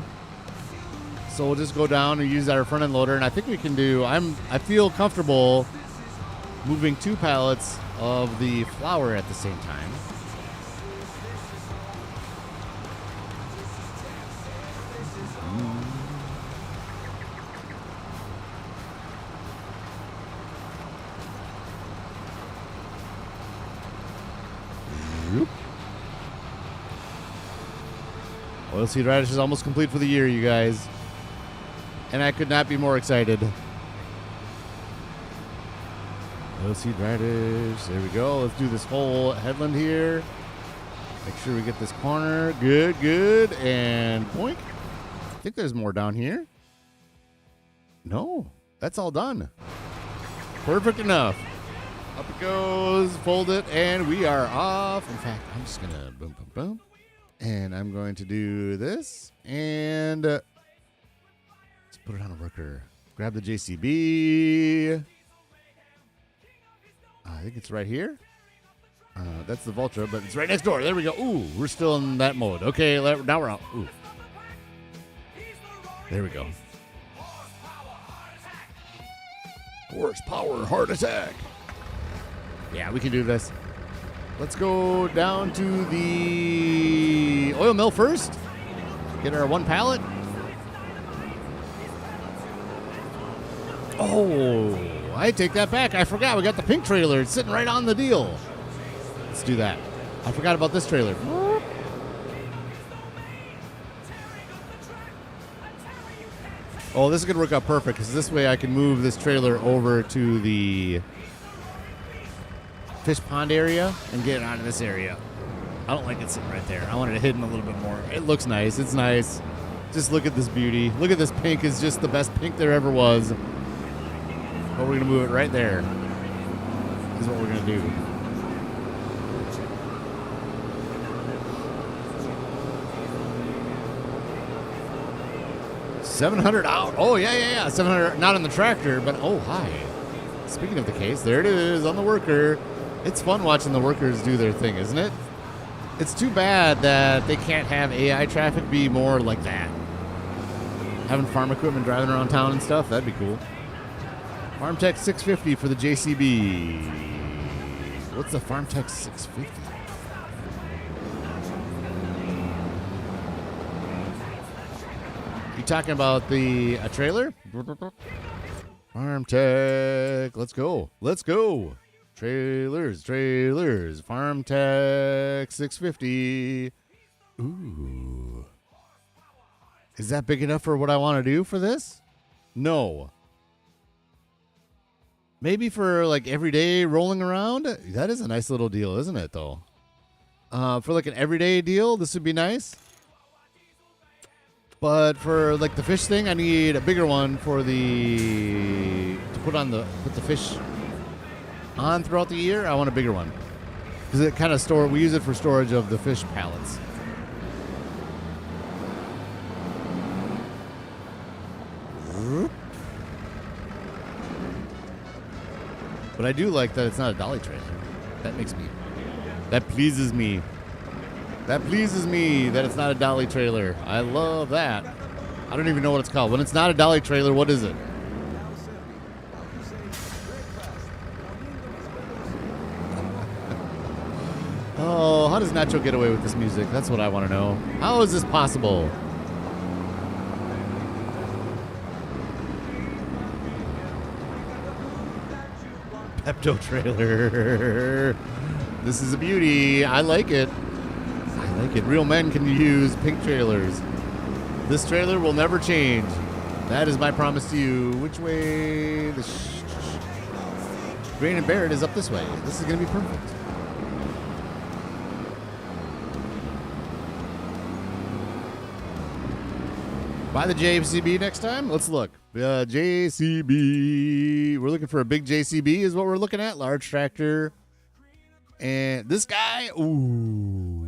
So we'll just go down and use our front end loader, and I think we can do. I feel comfortable moving 2 pallets of the flour at the same time. Oilseed radish is almost complete for the year, you guys. And I could not be more excited. Oilseed radish. There we go. Let's do this whole headland here. Make sure we get this corner. Good, good. And boink. I think there's more down here. No, that's all done. Perfect enough. Up it goes. Fold it. And we are off. In fact, I'm just going to boom, boom, boom. And I'm going to do this. And let's put it on a worker. Grab the JCB. I think it's right here. That's the Vultra, but it's right next door. There we go. Ooh, we're still in that mode. Okay, now we're out. Ooh. There we go. Horsepower heart attack. Yeah, we can do this. Let's go down to the oil mill first. Get our one pallet. Oh, I take that back. I forgot. We got the pink trailer. It's sitting right on the deal. Let's do that. I forgot about this trailer. Oh, this is going to work out perfect because this way I can move this trailer over to the fish pond area and get it out of this area. I don't like it sitting right there. I wanted it hidden a little bit more. It looks nice. It's nice. Just look at this beauty. Look at this pink. It's just the best pink there ever was. But we're going to move it right there. This is what we're going to do. $700 out. Oh, yeah. 700 not on the tractor, but oh, hi. Speaking of the case, there it is on the worker. It's fun watching the workers do their thing, isn't it? It's too bad that they can't have AI traffic be more like that. Having farm equipment driving around town and stuff, that'd be cool. FarmTech 650 for the JCB. What's the FarmTech 650? You talking about the trailer? FarmTech. Let's go. Let's go. Trailers. FarmTech 650. Ooh. Is that big enough for what I want to do for this? No. Maybe for like everyday rolling around? That is a nice little deal, isn't it, though? For like an everyday deal, this would be nice. But for like the fish thing, I need a bigger one for to put the fish on throughout the year. I want a bigger one because it kind of we use it for storage of the fish pallets. But I do like that it's not a dolly trailer. That pleases me. That pleases me that it's not a dolly trailer. I love that. I don't even know what it's called. When it's not a dolly trailer, what is it? Oh, how does Nacho get away with this music? That's what I want to know. How is this possible? Pepto trailer. This is a beauty. I like it. Real men can use pink trailers. This trailer will never change. That is my promise to you. Which way? The Grain and Barrett is up this way. This is going to be perfect. Buy the JCB next time. Let's look. JCB. We're looking for a big JCB is what we're looking at. Large tractor. And this guy. Ooh.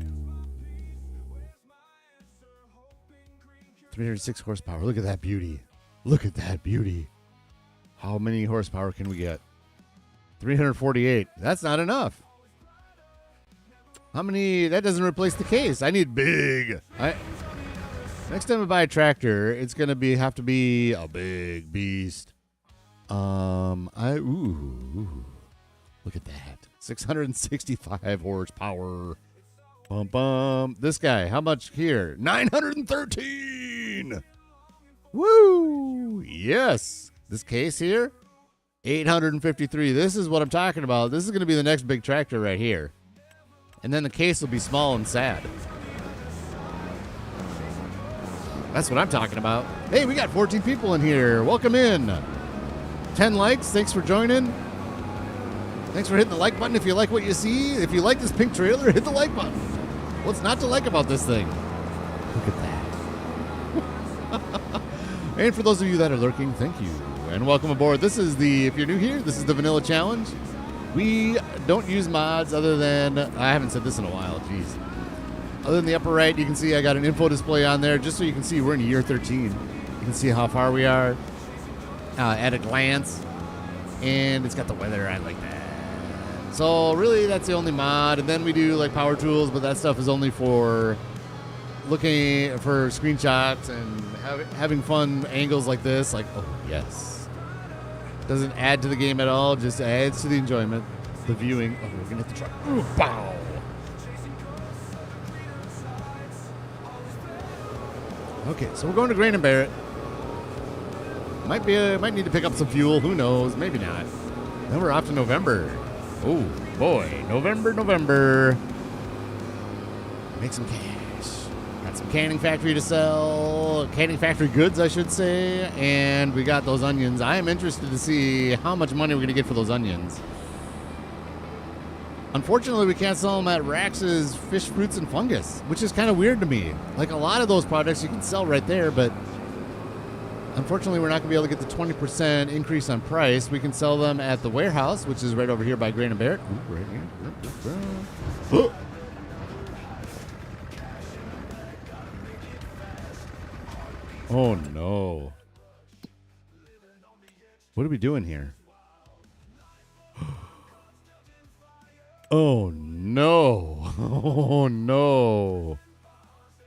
306 horsepower. Look at that beauty. Look at that beauty. How many horsepower can we get? 348. That's not enough. How many? That doesn't replace the case. I need big. Next time I buy a tractor, it's gonna have to be a big beast. Look at that. 665 horsepower. Bum bum. This guy, how much here? 913. Woo! Yes. This case here, 853. This is what I'm talking about. This is going to be the next big tractor right here. And then the case will be small and sad. That's what I'm talking about. Hey, we got 14 people in here. Welcome in. 10 likes. Thanks for joining. Thanks for hitting the like button if you like what you see. If you like this pink trailer, hit the like button. What's not to like about this thing? Look at that. And for those of you that are lurking, thank you. And welcome aboard. This is if you're new here, this is the Vanilla Challenge. We don't use mods other than, I haven't said this in a while, jeez. Other than the upper right, you can see I got an info display on there just so you can see we're in year 13. You can see how far we are at a glance. And it's got the weather. I like that. So really, that's the only mod. And then we do like power tools, but that stuff is only for looking for screenshots and having fun angles like this. Like, oh, yes. Doesn't add to the game at all. Just adds to the enjoyment, the viewing. Oh, we're going to hit the truck. Ooh, bow. Okay, so we're going to Grain and Barrett. Might need to pick up some fuel. Who knows? Maybe not. Then we're off to November. Oh, boy. November. Make some cash. Got some canning factory to sell. Canning factory goods, I should say. And we got those onions. I am interested to see how much money we're going to get for those onions. Unfortunately, we can't sell them at Rax's Fish, Fruits, and Fungus, which is kind of weird to me. Like, a lot of those products you can sell right there, but unfortunately, we're not going to be able to get the 20% increase on price. We can sell them at the warehouse, which is right over here by Grain and Barrett. Ooh, right here. Oh, no. What are we doing here? Oh, no. Oh, no.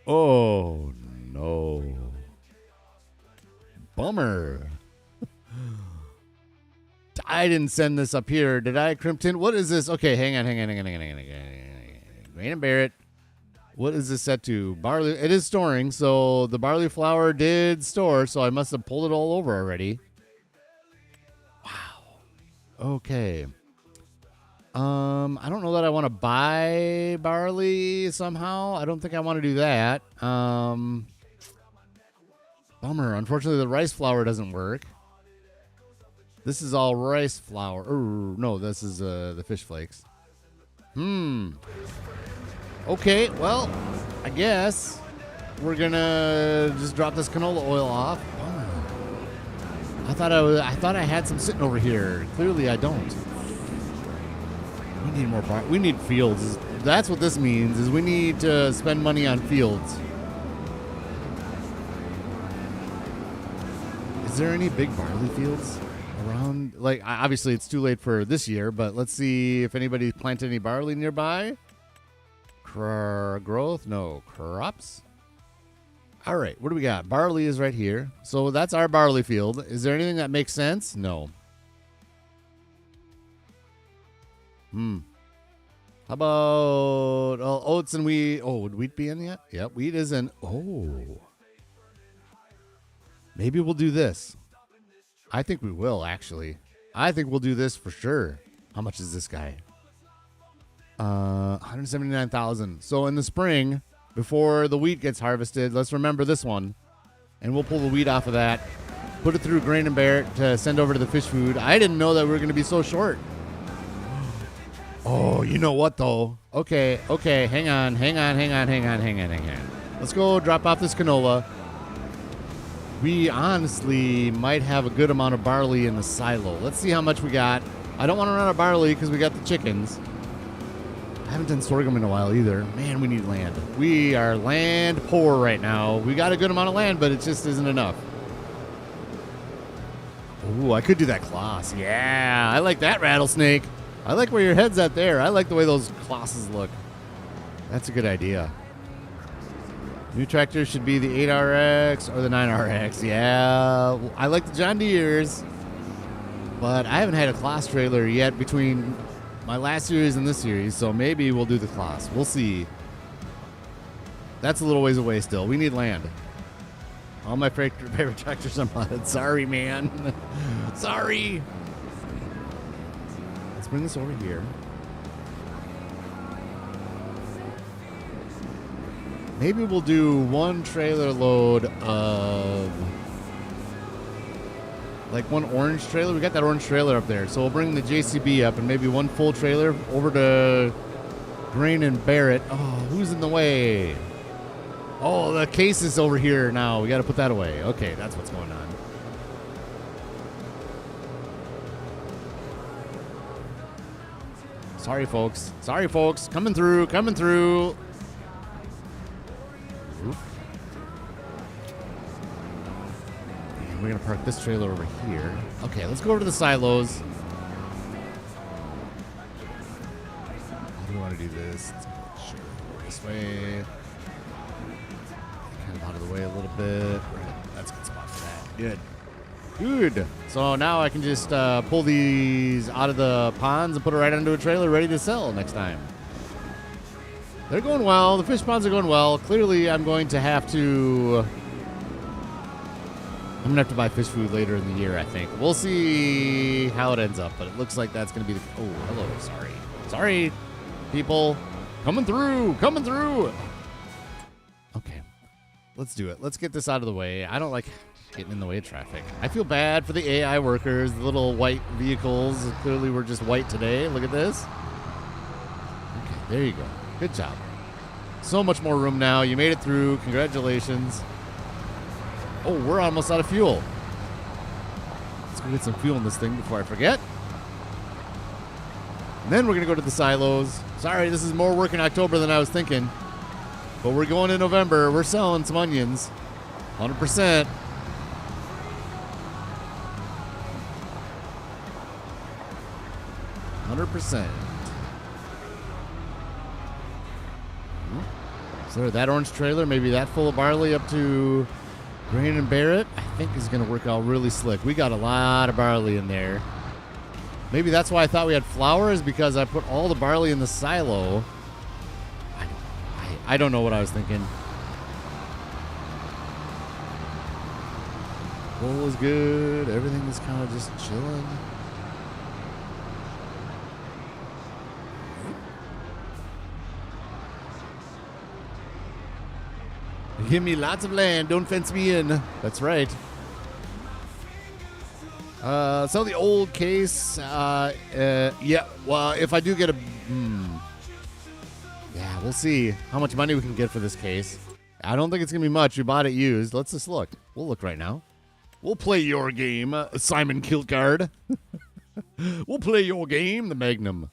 Oh, no. Bummer. I didn't send this up here. Did I, Crimpton? What is this? Okay, hang on. Grain and Barrett. What is this set to? Barley. It is storing, so the barley flour did store, so I must have pulled it all over already. Wow. Okay. I don't know that I want to buy barley somehow. I don't think I want to do that. Bummer. Unfortunately, the rice flour doesn't work. This is all rice flour. No, this is the fish flakes. Okay, well, I guess we're gonna just drop this canola oil off. Bummer. I thought I had some sitting over here. Clearly, I don't. We need more bar. We need fields. That's what this means. Is we need to spend money on fields. Is there any big barley fields around? Like, obviously, it's too late for this year, but let's see if anybody planted any barley nearby. Growth? No. Crops? All right. What do we got? Barley is right here. So that's our barley field. Is there anything that makes sense? No. How about oats and wheat? Oh, would wheat be in yet? Yep, wheat is in. Oh. Maybe we'll do this. I think we will, actually. I think we'll do this for sure. How much is this guy? 179,000. So in the spring, before the wheat gets harvested, let's remember this one. And we'll pull the wheat off of that. Put it through Grain and Barrett to send over to the fish food. I didn't know that we were going to be so short. Oh, you know what, though? Okay. Hang on. Let's go drop off this canola. We honestly might have a good amount of barley in the silo. Let's see how much we got. I don't want to run out of barley because we got the chickens. I haven't done sorghum in a while either. Man, we need land. We are land poor right now. We got a good amount of land, but it just isn't enough. Ooh, I could do that Kloss. Yeah, I like that rattlesnake. I like where your head's at there. I like the way those Klosses look. That's a good idea. New tractor should be the 8RX or the 9RX. Yeah, I like the John Deeres, but I haven't had a Kloss trailer yet between my last series and this series, so maybe we'll do the Kloss. We'll see. That's a little ways away still. We need land. All my favorite tractors are modded. Sorry, man. Sorry. Let's bring this over here. Maybe we'll do one trailer load of, like, one orange trailer. We got that orange trailer up there. So we'll bring the JCB up and maybe one full trailer over to Grain and Barrett. Oh, who's in the way? Oh, the case is over here now. We got to put that away. Okay, that's what's going on. Sorry, folks. Sorry, folks. Coming through. Coming through. Oop. And we're going to park this trailer over here. Okay, let's go over to the silos. How do we want to do this? Let's go this way. Kind of out of the way a little bit. Right. That's a good spot for that. Good. Good. So now I can just pull these out of the ponds and put it right onto a trailer ready to sell next time. They're going well. The fish ponds are going well. Clearly, I'm going to have to buy fish food later in the year, I think. We'll see how it ends up, but it looks like that's going to be the... Oh, hello. Sorry. Sorry, people. Coming through. Coming through. Okay. Let's do it. Let's get this out of the way. I don't like getting in the way of traffic. I feel bad for the AI workers, the little white vehicles. Clearly, we're just white today. Look at this. Okay, there you go. Good job. So much more room now. You made it through. Congratulations. Oh, we're almost out of fuel. Let's go get some fuel in this thing before I forget. And then we're going to go to the silos. Sorry, this is more work in October than I was thinking. But we're going in November. We're selling some onions. 100%. 100%. So that orange trailer, maybe that full of barley up to Grain and Barrett, I think is going to work out really slick. We got a lot of barley in there. Maybe that's why I thought we had flour, is because I put all the barley in the silo. I don't know what I was thinking. Bowl is good. Everything is kind of just chilling. Give me lots of land. Don't fence me in. That's right. Sell the old case. Yeah. Well, if I do get a... Yeah, we'll see how much money we can get for this case. I don't think it's going to be much. You bought it used. Let's just look. We'll look right now. We'll play your game, Simon Kiltguard. We'll play your game, the Magnum.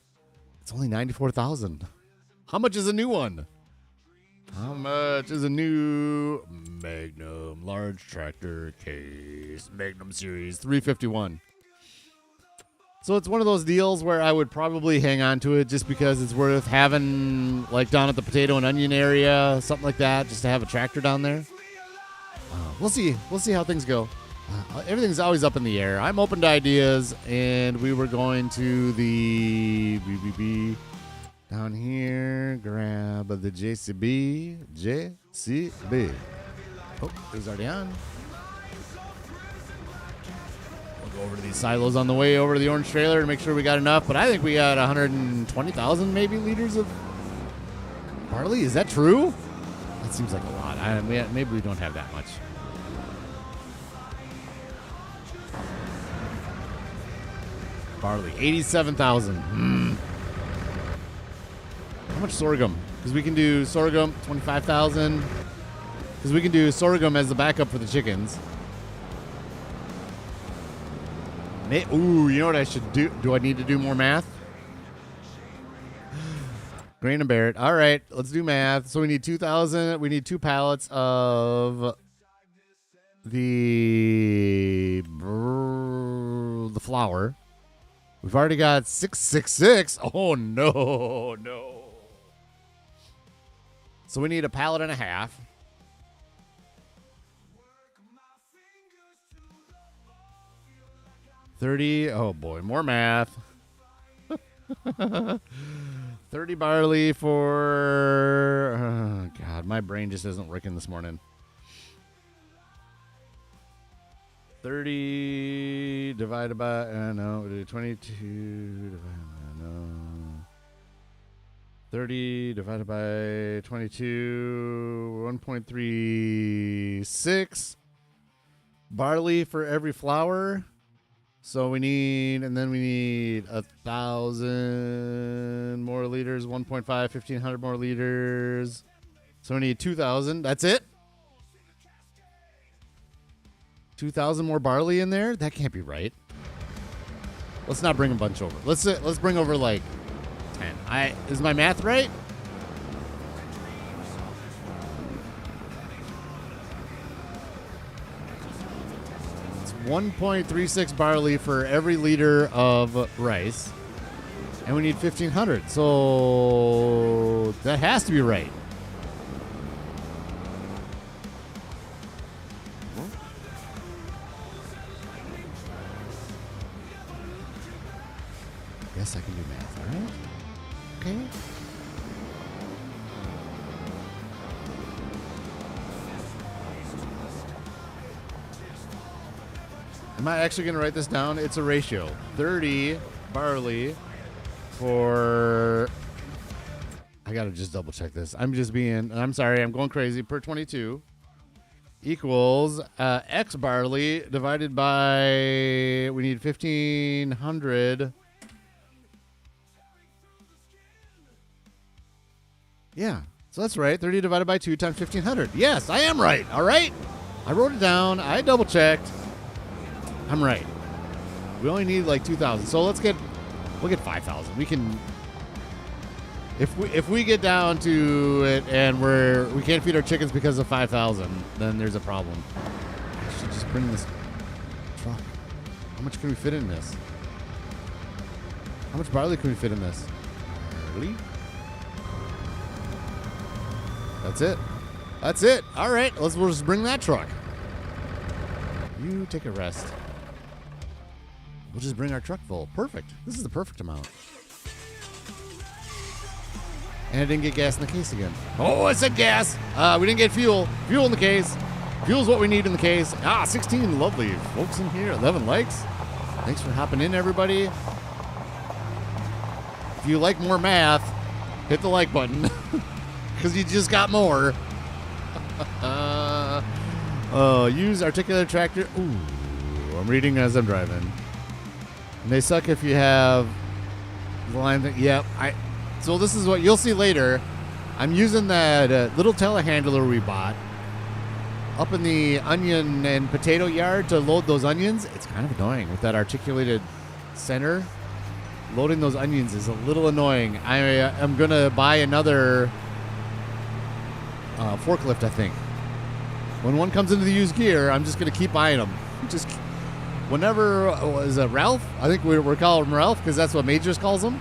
It's only $94,000. How much is a new one? How much is a new Magnum large tractor case? Magnum Series 351. So it's one of those deals where I would probably hang on to it just because it's worth having, like down at the potato and onion area, something like that, just to have a tractor down there. We'll see. We'll see how things go. Everything's always up in the air. I'm open to ideas, and we were going to the BBB down here. Grab the JCB. JCB. Oh, he's already on. We'll go over to these silos on the way over to the orange trailer to make sure we got enough. But I think we got 120,000 maybe liters of barley. Is that true? That seems like a lot. Maybe we don't have that much. Barley, 87,000. How much sorghum? Because we can do sorghum, 25,000. Because we can do sorghum as the backup for the chickens. Ooh, you know what I should do? Do I need to do more math? Grain and Barrett. All right, let's do math. So we need 2,000. We need 2 pallets of the flour. We've already got 666. Oh, no. So we need a pallet and a half. $30. Oh, boy. More math. 30 barley for... Oh, God. My brain just isn't working this morning. 30 divided by, no, 22 divided by, no. 30 divided by 22, 1.36 barley for every flour. So we need, and then we need 1,000 more liters, 1.5, 1,500 more liters. So we need 2,000. That's it? 2,000 more barley in there? That can't be right. Let's not bring a bunch over. Let's bring over like 10. Is my math right? It's 1.36 barley for every liter of rice. And we need 1,500. So that has to be right. Yes, I can do math, all right? Okay. Am I actually going to write this down? It's a ratio. 30 barley for... I got to just double check this. I'm sorry, I'm going crazy. Per 22 equals X barley divided by... We need 1,500... Yeah, so that's right. 30 divided by 2 times 1,500. Yes, I am right. All right. I wrote it down. I double checked. I'm right. We only need like 2,000. So we'll get 5,000. We can, if we get down to it and we can't feed our chickens because of 5,000, then there's a problem. I should just bring this truck. How much can we fit in this? How much barley can we fit in this? Barley? That's it. That's it. All right. We'll just bring that truck. You take a rest. We'll just bring our truck full. Perfect. This is the perfect amount. And I didn't get gas in the case again. Oh, I said gas. We didn't get fuel. Fuel in the case. Fuel's what we need in the case. 16 lovely folks in here. 11 likes. Thanks for hopping in, everybody. If you like more math, hit the like button. Because you just got more. Use articulated tractor. Ooh, I'm reading as I'm driving. And they suck if you have the line thing. Yep. So this is what you'll see later. I'm using that little telehandler we bought up in the onion and potato yard to load those onions. It's kind of annoying with that articulated center. Loading those onions is a little annoying. I am going to buy another... forklift, I think. When one comes into the used gear, I'm just going to keep buying them. Just whenever, is it Ralph? I think we're calling him Ralph because that's what Majors calls him.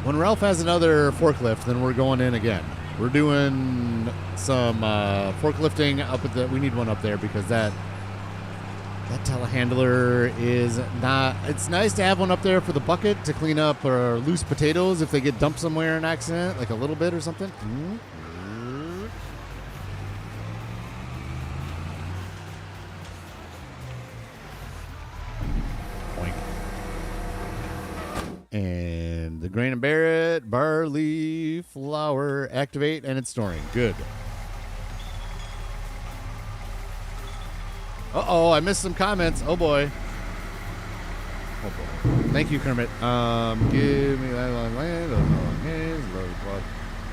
When Ralph has another forklift, then we're going in again. We're doing some forklifting up at we need one up there because that telehandler is not, it's nice to have one up there for the bucket to clean up loose potatoes if they get dumped somewhere in accident, like a little bit or something. Boink. And the grain and Barrett, barley, flour, activate, and it's storing. Good. Uh-oh, I missed some comments. Oh, boy. Oh, boy. Thank you, Kermit. Give me land.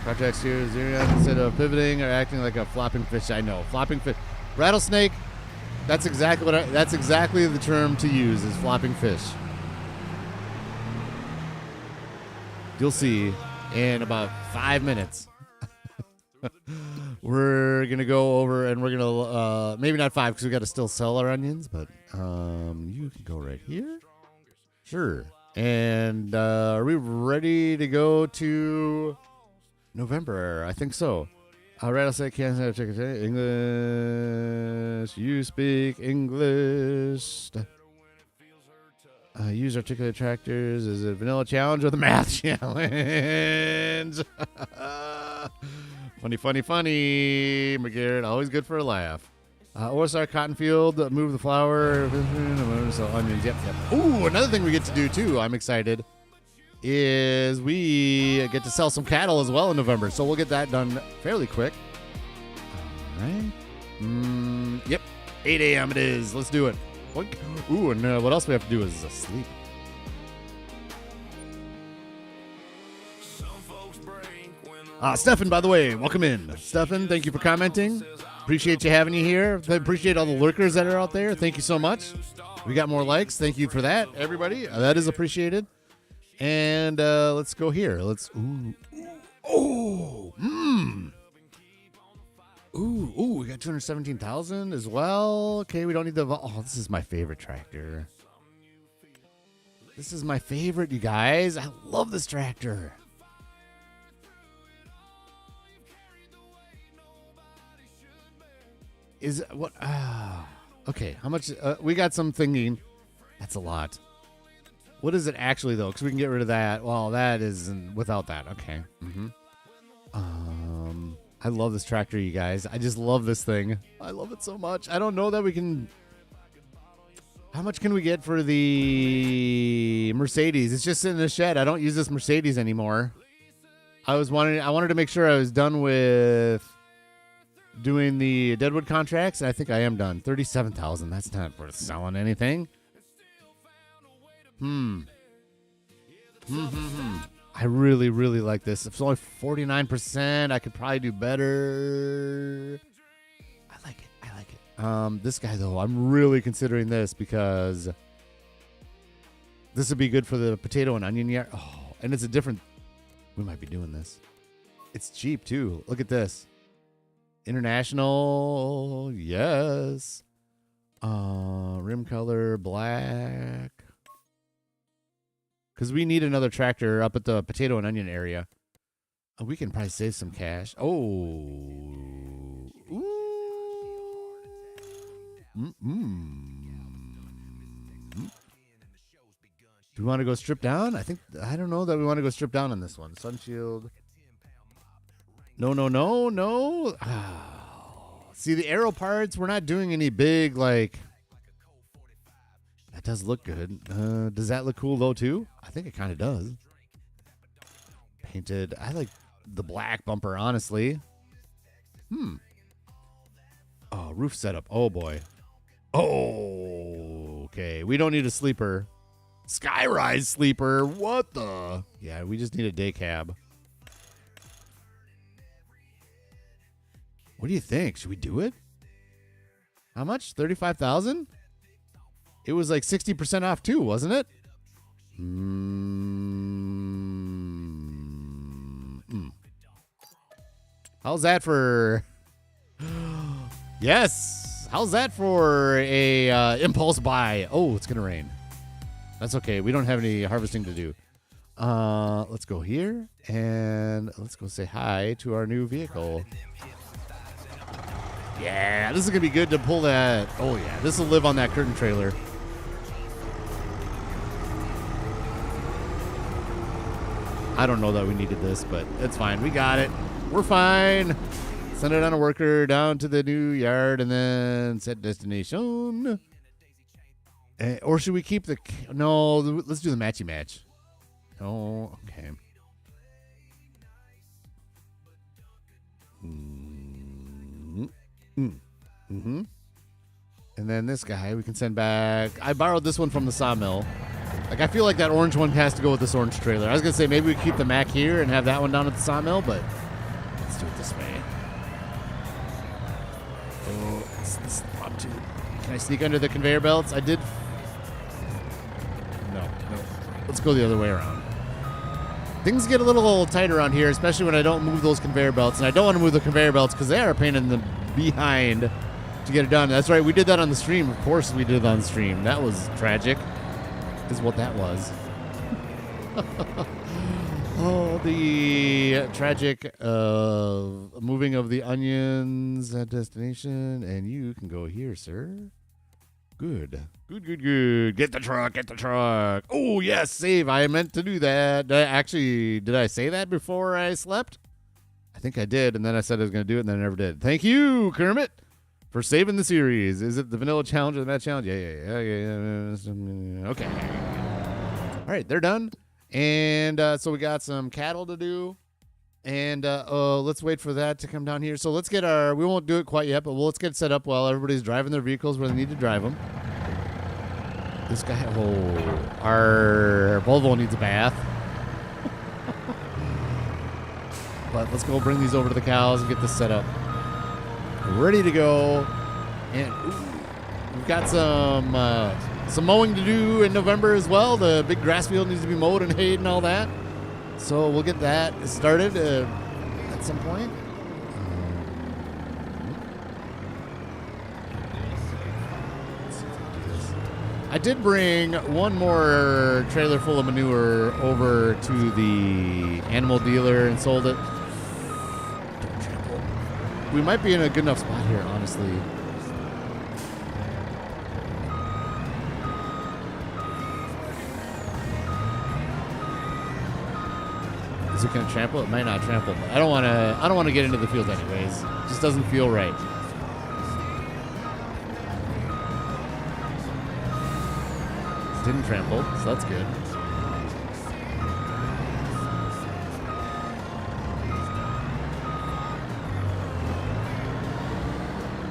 Projects here, instead of pivoting or acting like a flopping fish. I know. Flopping fish. Rattlesnake, that's exactly that's exactly the term to use is flopping fish. You'll see in about 5 minutes. We're going to go over and we're going to, maybe not 5 because we got to still sell our onions, but you can go right here. Sure. And are we ready to go to November? I think so. Rattlesnake, Kansas, English. You speak English. Use articulated tractors. Is it vanilla challenge or the math challenge? Funny, McGarrett. Always good for a laugh. OSR cotton field. Move the flour. So onions. Yep. Ooh, another thing we get to do too. I'm excited. is we get to sell some cattle as well in November. So we'll get that done fairly quick. All right. Yep. 8 a.m. it is. Let's do it. Boink. Ooh, and what else we have to do is sleep. Stefan, by the way, welcome in. Stefan, thank you for commenting. Appreciate you having you here. I appreciate all the lurkers that are out there. Thank you so much. We got more likes. Thank you for that, everybody. That is appreciated. And let's go here. Let's. Ooh, we got 217,000 as well. Okay, we don't need the. Oh, this is my favorite tractor. This is my favorite, you guys. I love this tractor. Is what? Okay, how much? We got some thinking. That's a lot. What is it actually, though? Because we can get rid of that. Well, that is without that. Okay. I love this tractor, you guys. I just love this thing. I love it so much. I don't know that we can. How much can we get for the Mercedes? It's just sitting in the shed. I don't use this Mercedes anymore. I wanted to make sure I was done with doing the Deadwood contracts, and I think I am done. 37,000. That's not worth selling anything. I really, really like this. If it's only 49%, I could probably do better. I like it. This guy, though, I'm really considering this because this would be good for the potato and onion yard. Oh, and it's a different. We might be doing this. It's cheap, too. Look at this. International, yes. Rim color, black. Because we need another tractor up at the potato and onion area. We can probably save some cash. Oh. Ooh. Do we want to go strip down? I don't know that we want to go strip down on this one. Sunshield. No. See, the aero parts, we're not doing any big, like... That does look good. Does that look cool, though, too? I think it kind of does. Painted. I like the black bumper, honestly. Oh, roof setup. Oh, boy. Oh, okay. We don't need a sleeper. Skyrise sleeper. What the? Yeah, we just need a day cab. What do you think? Should we do it? How much? 35,000? It was like 60% off too, wasn't it? How's that for? Yes. How's that for a impulse buy? Oh, it's gonna rain. That's okay. We don't have any harvesting to do. Let's go here and let's go say hi to our new vehicle. Yeah, this is going to be good to pull that. Oh, yeah, this will live on that curtain trailer. I don't know that we needed this, but it's fine. We got it. We're fine. Send it on a worker down to the new yard and then set destination. Or should we keep the... No, let's do the matchy match. Oh, okay. And then this guy we can send back. I borrowed this one from the sawmill. Like, I feel like that orange one has to go with this orange trailer. I was going to say maybe we keep the Mac here and have that one down at the sawmill, but let's do it this way. Oh, this up to. Can I sneak under the conveyor belts? I did. No. Let's go the other way around. Things get a little tight around here, especially when I don't move those conveyor belts. And I don't want to move the conveyor belts because they are a pain in the behind to get it done. That's right. We did that on the stream. Of course we did it on the stream. That was tragic, is what that was. Oh, the tragic moving of the onions at destination. And you can go here, sir. Good. Get the truck. Oh, yes, save. I meant to do that. Did I say that before I slept? I think I did, and then I said I was going to do it, and then I never did. Thank you, Kermit, for saving the series. Is it the vanilla challenge or the match challenge? Yeah. Okay. All right, they're done. And so we got some cattle to do. And let's wait for that to come down here. So let's get we won't do it quite yet, but let's get set up while everybody's driving their vehicles where they need to drive them. This guy, our Volvo needs a bath. But let's go bring these over to the cows and get this set up. Ready to go. And we've got some mowing to do in November as well. The big grass field needs to be mowed and hayed and all that. So we'll get that started at some point. I did bring one more trailer full of manure over to the animal dealer and sold it. Don't trample. We might be in a good enough spot here, honestly. Is it going to trample? It might not trample, but I don't want to get into the field anyways. It just doesn't feel right. Didn't trample, so that's good.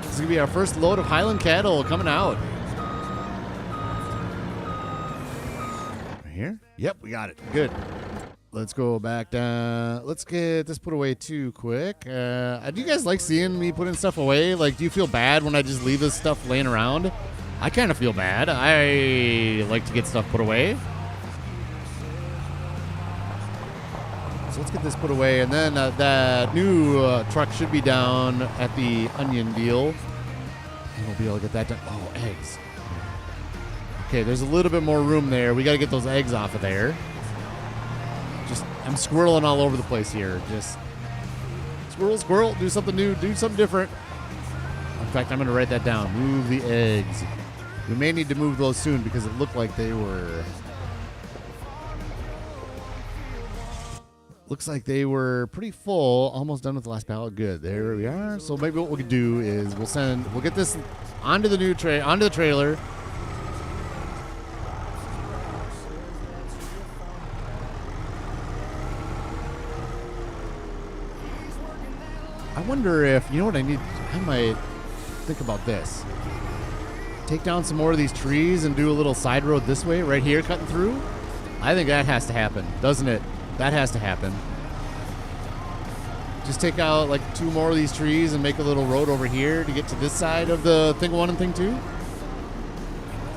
This is going to be our first load of Highland cattle coming out. Right here? Yep, we got it. Good. Let's go back down. Let's get this put away too quick. Do you guys like seeing me putting stuff away? Like, do you feel bad when I just leave this stuff laying around? I kind of feel bad. I like to get stuff put away. So let's get this put away. And then that new truck should be down at the onion deal. And we'll be able to get that done. Oh, eggs. Okay, there's a little bit more room there. We got to get those eggs off of there. I'm squirreling all over the place here. Just squirrel, do something new, do something different. In fact, I'm going to write that down. Move the eggs. We may need to move those soon because it looked like they were... Looks like they were pretty full. Almost done with the last pallet. Good. There we are. So maybe what we could do is we'll get this onto the new onto the trailer. I wonder if, you know what I might think about this. Take down some more of these trees and do a little side road this way, right here, cutting through. I think that has to happen, doesn't it? That has to happen. Just take out like 2 more of these trees and make a little road over here to get to this side of the thing 1 and thing 2. I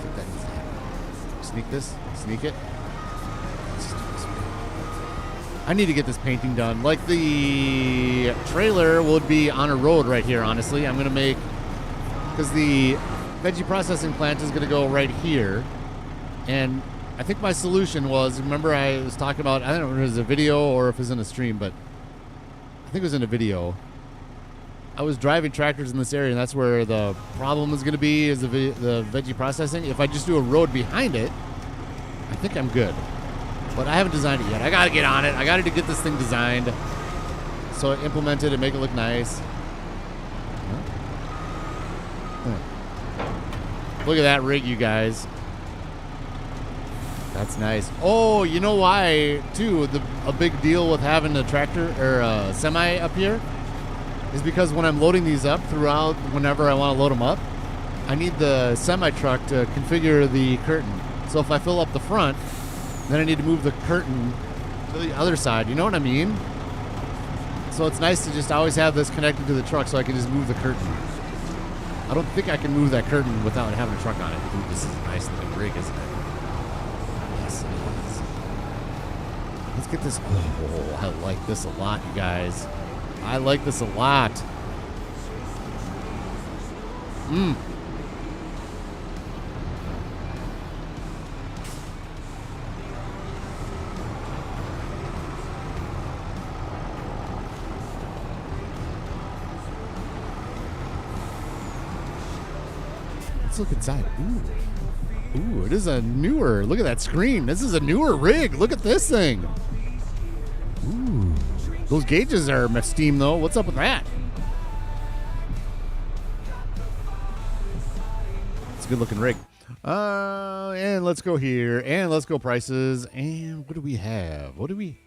think that needs to happen. Sneak this, sneak it. I need to get this painting done. Like, the trailer would be on a road right here, honestly. I'm going to make... Because the veggie processing plant is going to go right here. And I think my solution was... Remember I was talking about... I don't know if it was a video or if it was in a stream, but... I think it was in a video. I was driving tractors in this area, and that's where the problem is going to be, is the veggie processing. If I just do a road behind it, I think I'm good. But I haven't designed it yet. I got to get on it. I got to get this thing designed. So I implement it and make it look nice. Look at that rig, you guys. That's nice. Oh, you know why, too, a big deal with having a tractor or a semi up here is because when I'm loading these up throughout, whenever I want to load them up, I need the semi truck to configure the curtain. So if I fill up the front, then I need to move the curtain to the other side. You know what I mean? So it's nice to just always have this connected to the truck so I can just move the curtain. I don't think I can move that curtain without having a truck on it. Ooh, this is a nice looking rig, isn't it? Yes, it is. Let's get this. Oh, I like this a lot, you guys. I like this a lot. Let's look inside. Ooh, it is a newer. Look at that screen. This is a newer rig. Look at this thing. Ooh, those gauges are steam though. What's up with that? It's a good looking rig. And let's go here. And let's go prices. And what do we have? What do we...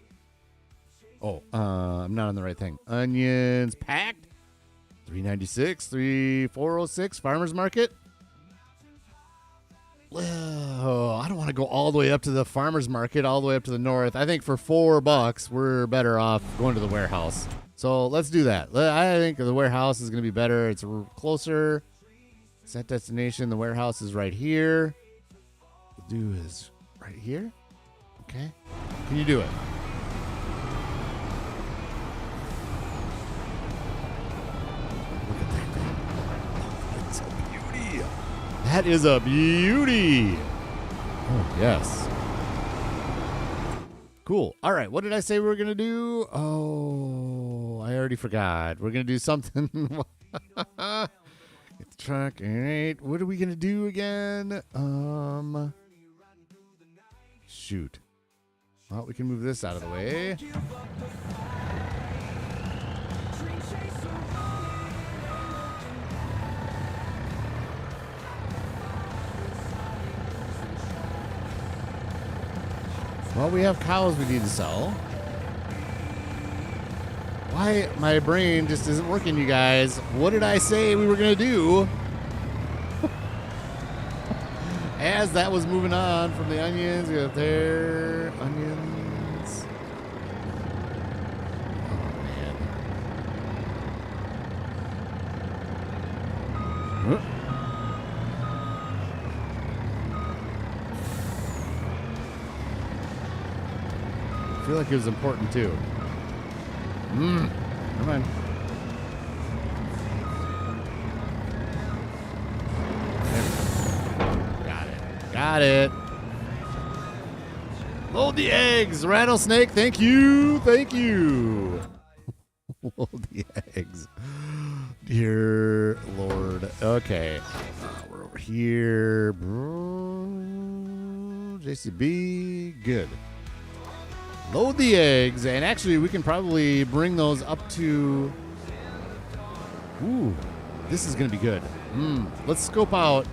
Oh, I'm not on the right thing. Onions packed. $3.96. $4.06. Farmer's Market. Well, I don't want to go all the way up to the farmer's market, all the way up to the north. I think for $4, we're better off going to the warehouse. So let's do that. I think the warehouse is going to be better. It's closer. Set destination. The warehouse is right here. The do is right here. Okay. Can you do it? Look at that thing. It's a beauty. That is a beauty. Oh, yes. Cool. All right. What did I say we were going to do? Oh, I already forgot. We're going to do something. Get the truck. All right. What are we going to do again? Shoot. Well, we can move this out of the way. Well, we have cows we need to sell. Why my brain just isn't working, you guys? What did I say we were going to do? As that was moving on from the onions, we got there, onions. Oh, man. Huh? I feel like it was important too. Come on. Got it. Load the eggs, rattlesnake. Thank you. Thank you. Load the eggs. Dear Lord. Okay. We're over here. JCB. Good. Load the eggs, and actually we can probably bring those up to... Ooh, this is going to be good. Let's scope out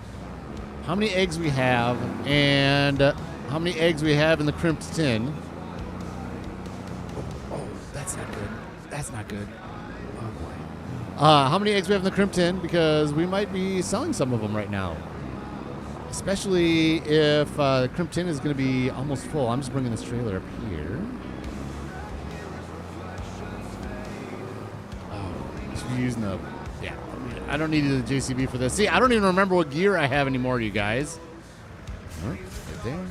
how many eggs we have and how many eggs we have in the crimped tin. Oh, that's not good. That's not good. Oh, boy. How many eggs we have in the crimped tin, because we might be selling some of them right now. Especially if the crimped tin is going to be almost full. I'm just bringing this trailer up here. Oh, just using the... Yeah, I don't need the JCB for this. See, I don't even remember what gear I have anymore, you guys. Right there.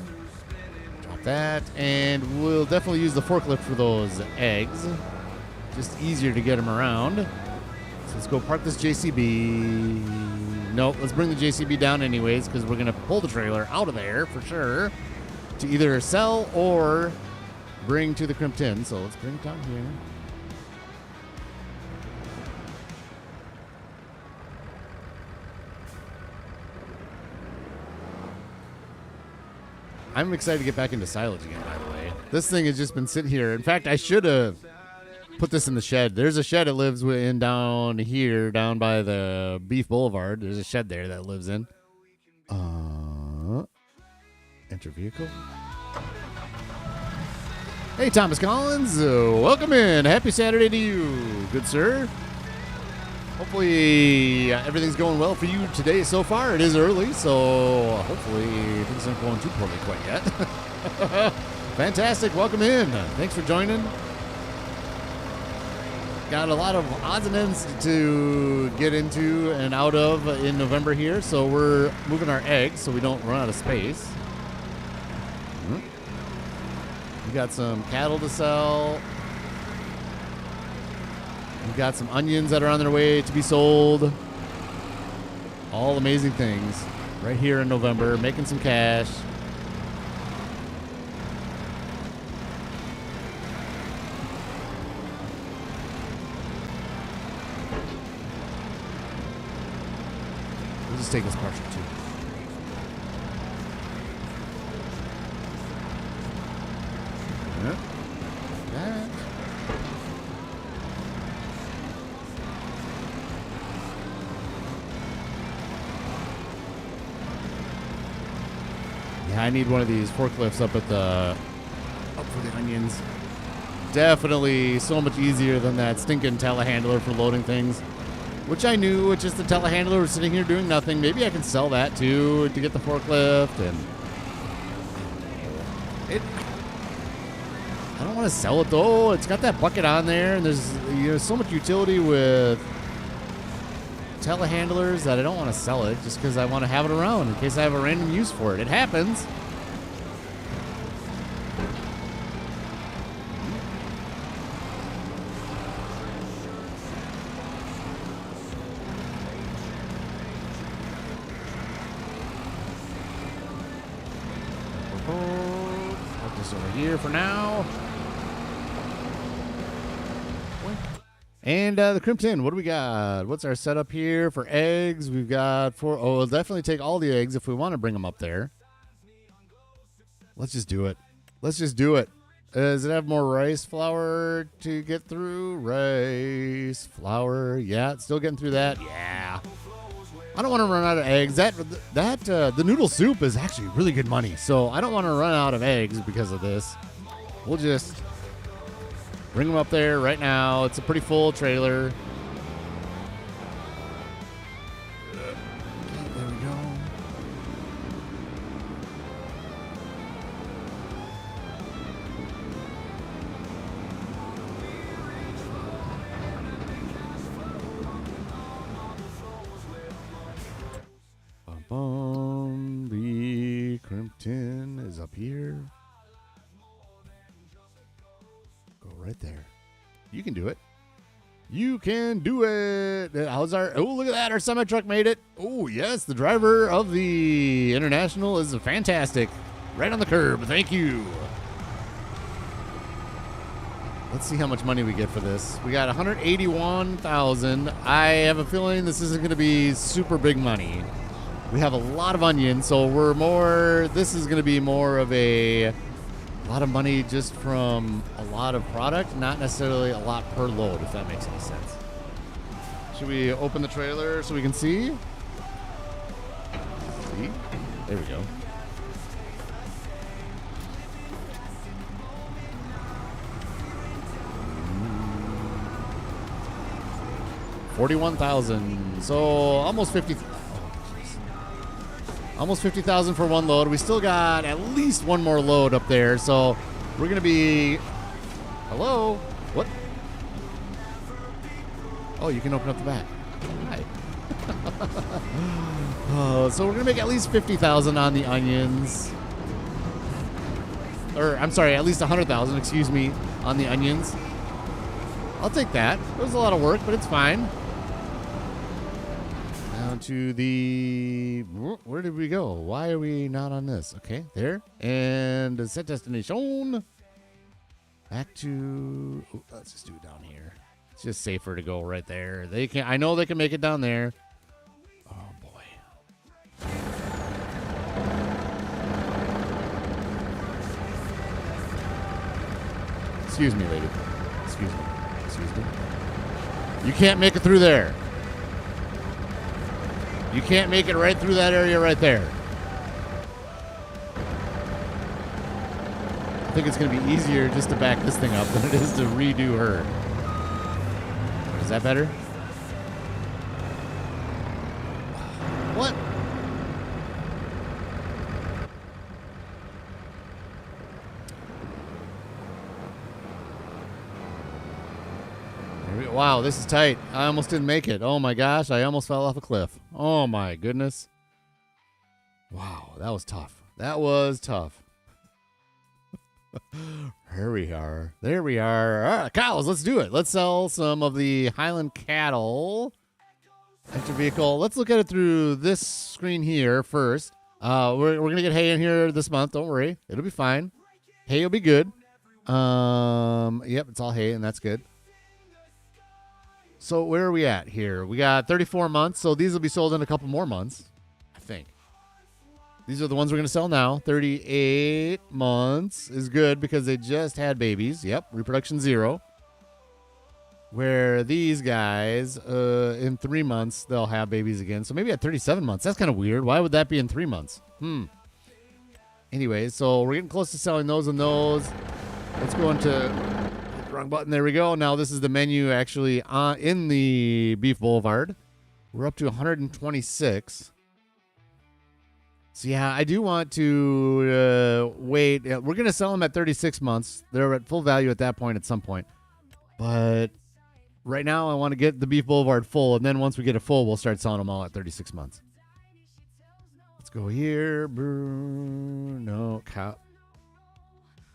Drop that. And we'll definitely use the forklift for those eggs. Just easier to get them around. So let's go park this JCB. Nope, let's bring the JCB down anyways, because we're going to pull the trailer out of there for sure to either sell or bring to the crimped tin. So let's bring it down here. I'm excited to get back into silage again, by the way. This thing has just been sitting here. In fact, I should have put this in the shed. There's a shed it lives in down here, down by the Beef Boulevard. There's a shed there that it lives in. Enter vehicle. Hey, Thomas Collins. Welcome in. Happy Saturday to you, good sir. Hopefully everything's going well for you today so far. It is early, so hopefully things aren't going too poorly quite yet. Fantastic. Welcome in. Thanks for joining. Got a lot of odds and ends to get into and out of in November here, so we're moving our eggs so we don't run out of space. We got some cattle to sell. We've got some onions that are on their way to be sold. All amazing things right here in November, making some cash. We'll just take this partial too. Yep. That. I need one of these forklifts up at the up for the onions. Definitely so much easier than that stinking telehandler for loading things, which I knew. It's just the telehandler was sitting here doing nothing. Maybe I can sell that too to get the forklift. And I don't want to sell it though. It's got that bucket on there, and there's so much utility with telehandlers that I don't want to sell it just because I want to have it around in case I have a random use for it. It happens. Put this over here for now. And the crimp tin, what do we got? What's our setup here for eggs? We've got we'll definitely take all the eggs if we want to bring them up there. Let's just do it. Let's just do it. Does it have more rice flour to get through? Rice flour. Yeah, it's still getting through that. Yeah. I don't want to run out of eggs. The noodle soup is actually really good money. So I don't want to run out of eggs because of this. We'll just bring them up there right now. It's a pretty full trailer. Okay, there we go. The crimp tin is up here. Right there. You can do it. You can do it. How's our... Oh, look at that. Our semi-truck made it. Oh, yes. The driver of the International is fantastic. Right on the curb. Thank you. Let's see how much money we get for this. We got $181,000. I have a feeling this isn't going to be super big money. We have a lot of onions, so this is going to be more of a lot of money just from a lot of product, not necessarily a lot per load, if that makes any sense. Should we open the trailer so we can see? See? There we go. $41,000. So almost 50. Almost 50,000 for one load. We still got at least one more load up there, so we're gonna be. Hello? What? Oh, you can open up the back. Hi. So we're gonna make at least 50,000 on the onions. Or I'm sorry, at least 100,000. Excuse me, on the onions. I'll take that. It was a lot of work, but it's fine. Down to the... Where did we go? Why are we not on this? Okay, there. And set destination. Back to... Oh, let's just do it down here. It's just safer to go right there. They can. I know they can make it down there. Oh, boy. Excuse me, lady. Excuse me. Excuse me. You can't make it through there. You can't make it right through that area right there. I think it's going to be easier just to back this thing up than it is to redo her. Is that better? What? Wow, this is tight. I almost didn't make it. Oh my gosh, I almost fell off a cliff. Oh my goodness. Wow, that was tough. That was tough. Here we are. There we are. All right, cows, let's do it. Let's sell some of the Highland cattle. Extra vehicle. Let's look at it through this screen here first. We're going to get hay in here this month. Don't worry. It'll be fine. Hay will be good. Yep, it's all hay, and that's good. So where are we at here? We got 34 months, so these will be sold in a couple more months, I think. These are the ones we're going to sell now. 38 months is good because they just had babies. Yep, reproduction 0. Where these guys, in 3 months, they'll have babies again. So maybe at 37 months. That's kind of weird. Why would that be in 3 months? Anyways, so we're getting close to selling those and those. Let's go into wrong button. There we go. Now this is the menu actually in the Beef Boulevard. We're up to 126. So yeah, I do want to wait. We're going to sell them at 36 months. They're at full value at that point at some point. But right now I want to get the Beef Boulevard full, and then once we get it full, we'll start selling them all at 36 months. Let's go here. No, cow.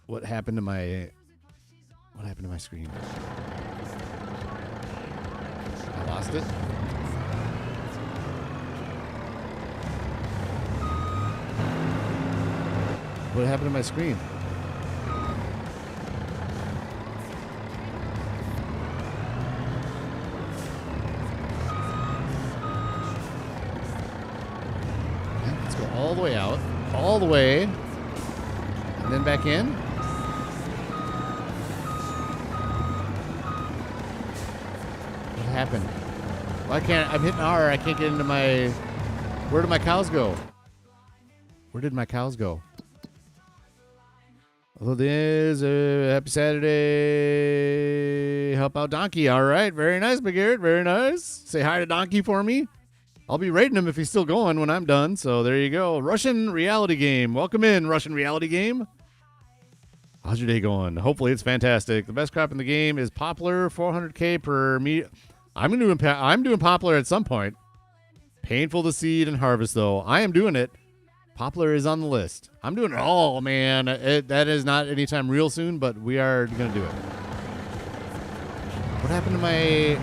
What happened to my screen? I lost it. What happened to my screen? Okay, let's go all the way out. All the way. And then back in. What happened? Well, I can't. I'm hitting R. I can't get into my... Where did my cows go? Where did my cows go? Hello, there's a happy Saturday. Help out Donkey. All right. Very nice, McGarrett. Very nice. Say hi to Donkey for me. I'll be rating him if he's still going when I'm done. So there you go. Russian reality game. Welcome in, Russian reality game. How's your day going? Hopefully it's fantastic. The best crop in the game is poplar, 400K per meter. I'm doing poplar at some point. Painful to seed and harvest, though. I am doing it. Poplar is on the list. I'm doing it all, man. That is not anytime real soon, but we are going to do it. What happened to my...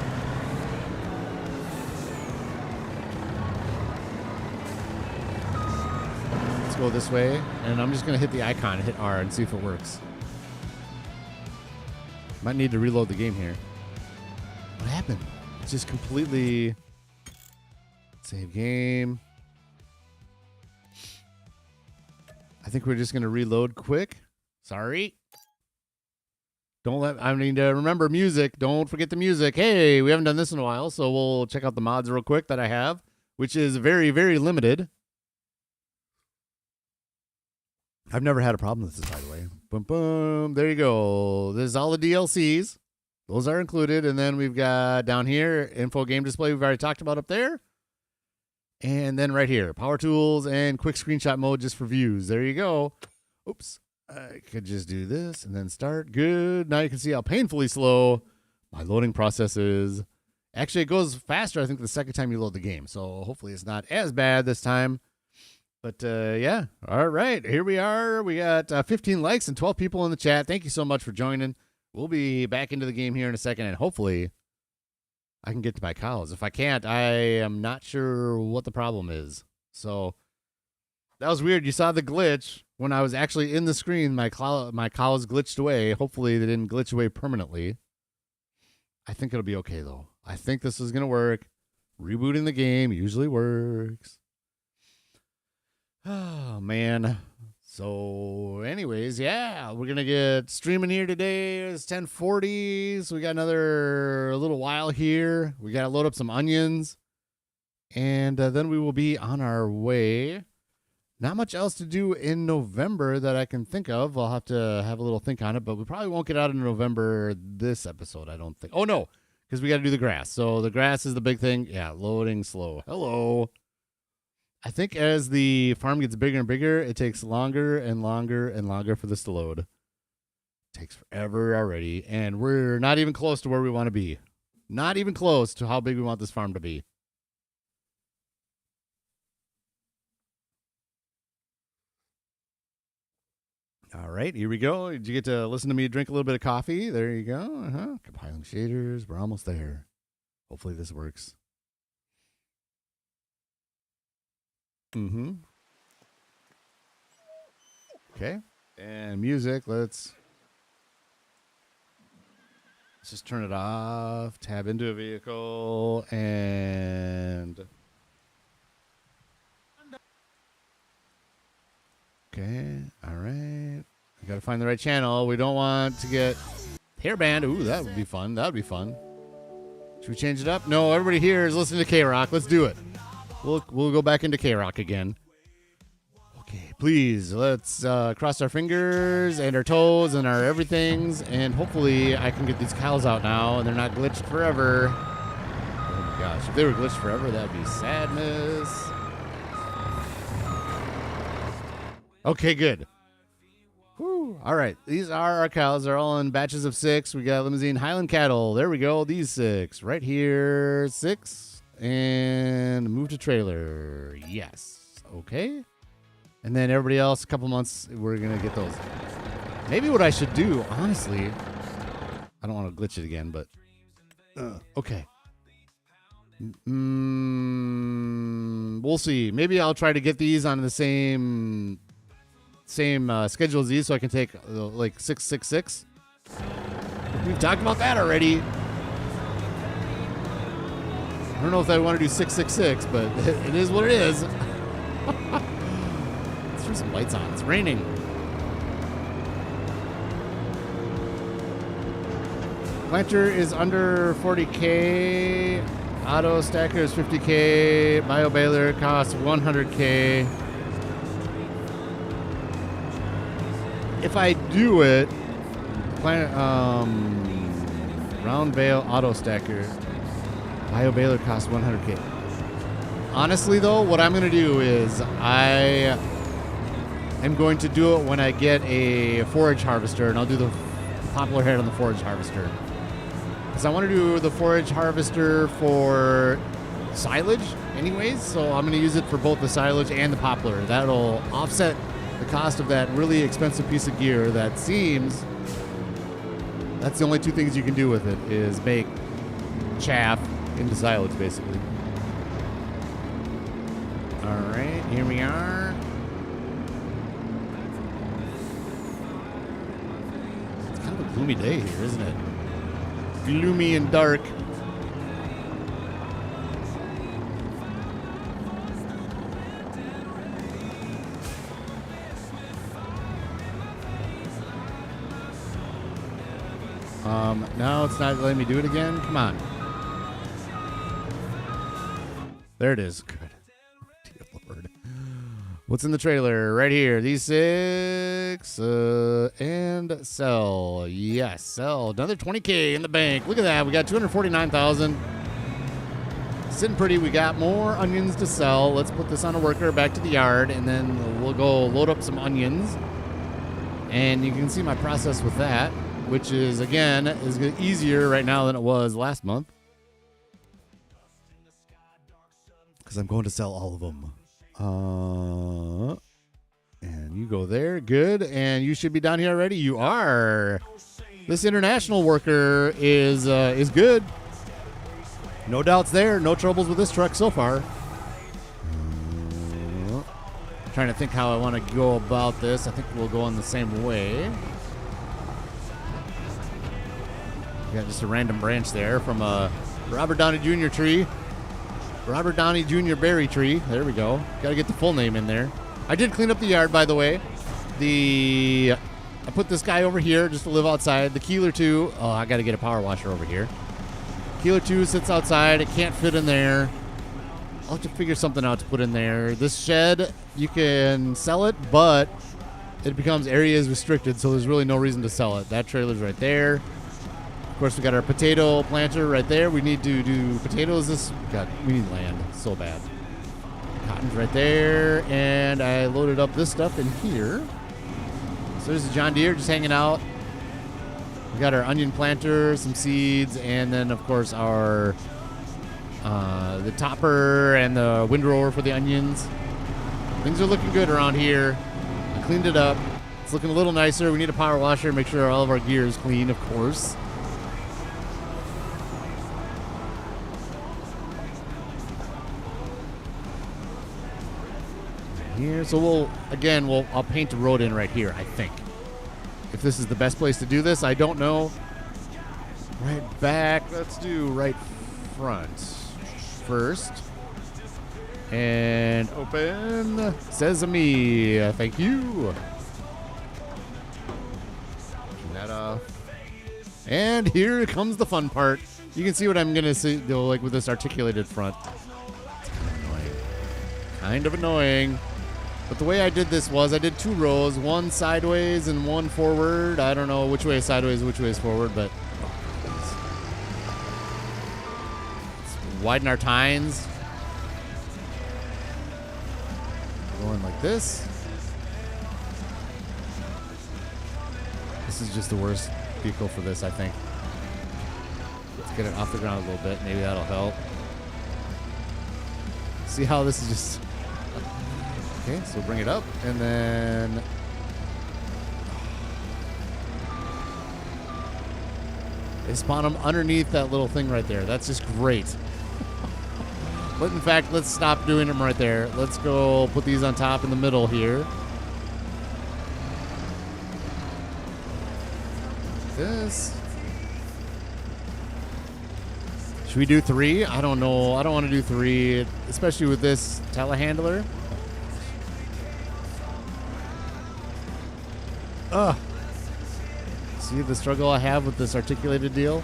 Let's go this way, and I'm just going to hit the icon and hit R and see if it works. Might need to reload the game here. What happened? It's just completely... Save game. I think we're just going to reload quick. Sorry. Remember music. Don't forget the music. Hey, we haven't done this in a while, so we'll check out the mods real quick that I have, which is very, very limited. I've never had a problem with this, by the way. Boom, boom. There you go. There's all the DLCs. Those are included. And then we've got down here, info game display. We've already talked about up there. And then right here, power tools and quick screenshot mode just for views. There you go. Oops. I could just do this and then start. Good. Now you can see how painfully slow my loading process is. Actually, it goes faster, I think, the second time you load the game. So hopefully it's not as bad this time. But yeah. All right. Here we are. We got 15 likes and 12 people in the chat. Thank you so much for joining. We'll be back into the game here in a second, and hopefully I can get to my cows. If I can't, I am not sure what the problem is. So that was weird. You saw the glitch when I was actually in the screen. My cows glitched away. Hopefully they didn't glitch away permanently. I think it'll be okay, though. I think this is going to work. Rebooting the game usually works. Oh, man. So anyways, yeah, we're going to get streaming here today. It's 10:40, so we got another little while here. We got to load up some onions, and then we will be on our way. Not much else to do in November that I can think of. I'll have to have a little think on it, but we probably won't get out in November this episode, I don't think. Oh, no, because we got to do the grass. So the grass is the big thing. Yeah, loading slow. Hello. I think as the farm gets bigger and bigger, it takes longer and longer and longer for this to load. It takes forever already, and we're not even close to where we want to be. Not even close to how big we want this farm to be. All right, here we go. Did you get to listen to me drink a little bit of coffee? There you go. Compiling shaders. We're almost there. Hopefully this works. Mm-hmm. Okay. And music, let's just turn it off, tab into a vehicle, and okay, all right. We gotta find the right channel. We don't want to get hairband. Ooh, that would be fun. That would be fun. Should we change it up? No, everybody here is listening to K-Rock. Let's do it. We'll go back into K-Rock again. Okay, please, let's cross our fingers and our toes and our everythings, and hopefully I can get these cows out now and they're not glitched forever. Oh my gosh, if they were glitched forever, that'd be sadness. Okay, good. Whew. All right, these are our cows. They're all in batches of 6. We got Limousine Highland cattle. There we go. These 6 right here. 6 and move to trailer. Yes. Okay. And then everybody else, a couple months, we're gonna get those. Maybe what I should do, honestly, I don't want to glitch it again, but okay. We'll see. Maybe I'll try to get these on the same schedule as these, so I can take like 666. We've talked about that already. I don't know if I want to do 666, but it is what it is. Let's turn some lights on. It's raining. Planter is under 40K. Auto stacker is 50K. Bio baler costs 100K. If I do it, round bale auto stacker, bio baler costs 100K. Honestly, though, what I'm going to do is I am going to do it when I get a forage harvester, and I'll do the poplar head on the forage harvester. Because I want to do the forage harvester for silage anyways, so I'm going to use it for both the silage and the poplar. That'll offset the cost of that really expensive piece of gear that seems that's the only 2 things you can do with it is make chaff into silage, basically. All right, here we are. It's kind of a gloomy day here, isn't it? Gloomy and dark. No, it's not letting me do it again. Come on. There it is. Good. Dear Lord. What's in the trailer? Right here. These 6 and sell. Yes, sell. Another 20K in the bank. Look at that. We got 249,000. Sitting pretty. We got more onions to sell. Let's put this on a worker back to the yard, and then we'll go load up some onions. And you can see my process with that, which is, again, is easier right now than it was last month. Because I'm going to sell all of them. And you go there. Good. And you should be down here already. You are. This international worker is good. No doubts there. No troubles with this truck so far. Trying to think how I want to go about this. I think we'll go in the same way. Got just a random branch there from a Robert Downey Jr. tree. Robert Downey Jr. berry tree. There we go. Got to get the full name in there. I did clean up the yard, by the way. I put this guy over here just to live outside. The Keeler 2. Oh, I got to get a power washer over here. Keeler 2 sits outside. It can't fit in there. I'll have to figure something out to put in there. This shed, you can sell it, but it becomes areas restricted, so there's really no reason to sell it. That trailer's right there. Of course, we got our potato planter right there. We need to do potatoes. We need land so bad. Cotton's right there, and I loaded up this stuff in here. So there's the John Deere just hanging out. We got our onion planter, some seeds, and then of course our the topper and the windrower for the onions. Things are looking good around here. I cleaned it up. It's looking a little nicer. We need a power washer, make sure all of our gear is clean, of course. Here, so I'll paint the road in right here, I think. If this is the best place to do this, I don't know. Right back, let's do right front first. And open sesame, thank you. Turn that off. And here comes the fun part. You can see what I'm gonna see, though, like with this articulated front. It's kind of annoying. But the way I did this was I did 2 rows, one sideways and one forward. I don't know which way is sideways, which way is forward, but let's widen our tines. Going like this. This is just the worst vehicle for this, I think. Let's get it off the ground a little bit. Maybe that'll help. See how this is just... Okay, so bring it up, and then... They spawn them underneath that little thing right there. That's just great. But in fact, let's stop doing them right there. Let's go put these on top in the middle here. This. Should we do 3? I don't know. I don't want to do 3, especially with this telehandler. Ugh. See the struggle I have with this articulated deal?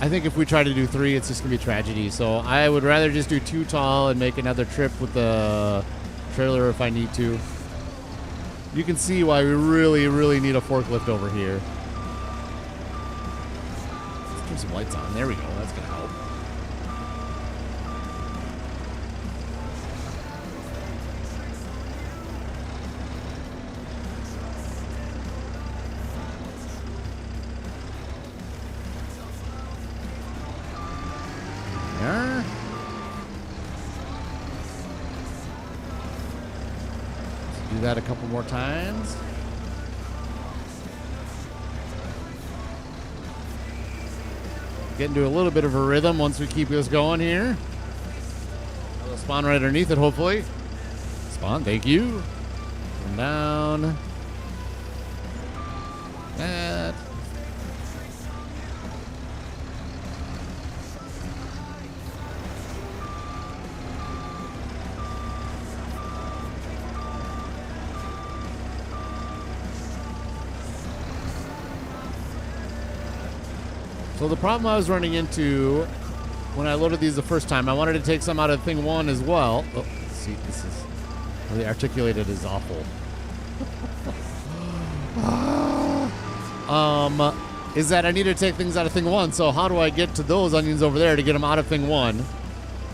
I think if we try to do 3, it's just going to be tragedy. So I would rather just do 2 tall and make another trip with the trailer if I need to. You can see why we really, really need a forklift over here. Let's turn some lights on. There we go. That's going to help. There. Let's do that a couple more times. Get into a little bit of a rhythm once we keep this going here. It'll spawn right underneath it, hopefully. Spawn, thank you. Come down. That. So the problem I was running into when I loaded these the first time, I wanted to take some out of thing 1 as well. Oh, see, this is really articulated is awful. Is that I need to take things out of thing 1. So how do I get to those onions over there to get them out of thing 1?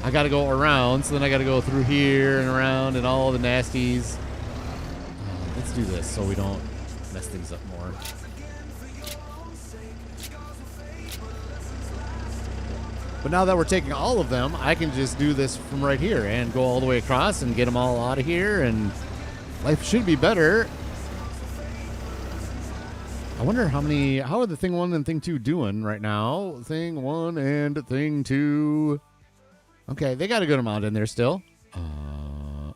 I got to go around, so then I got to go through here and around and all the nasties. Let's do this so we don't mess things up more. But now that we're taking all of them, I can just do this from right here and go all the way across and get them all out of here, and life should be better. I wonder how are the thing 1 and thing 2 doing right now? Thing 1 and thing 2. Okay, they got a good amount in there still.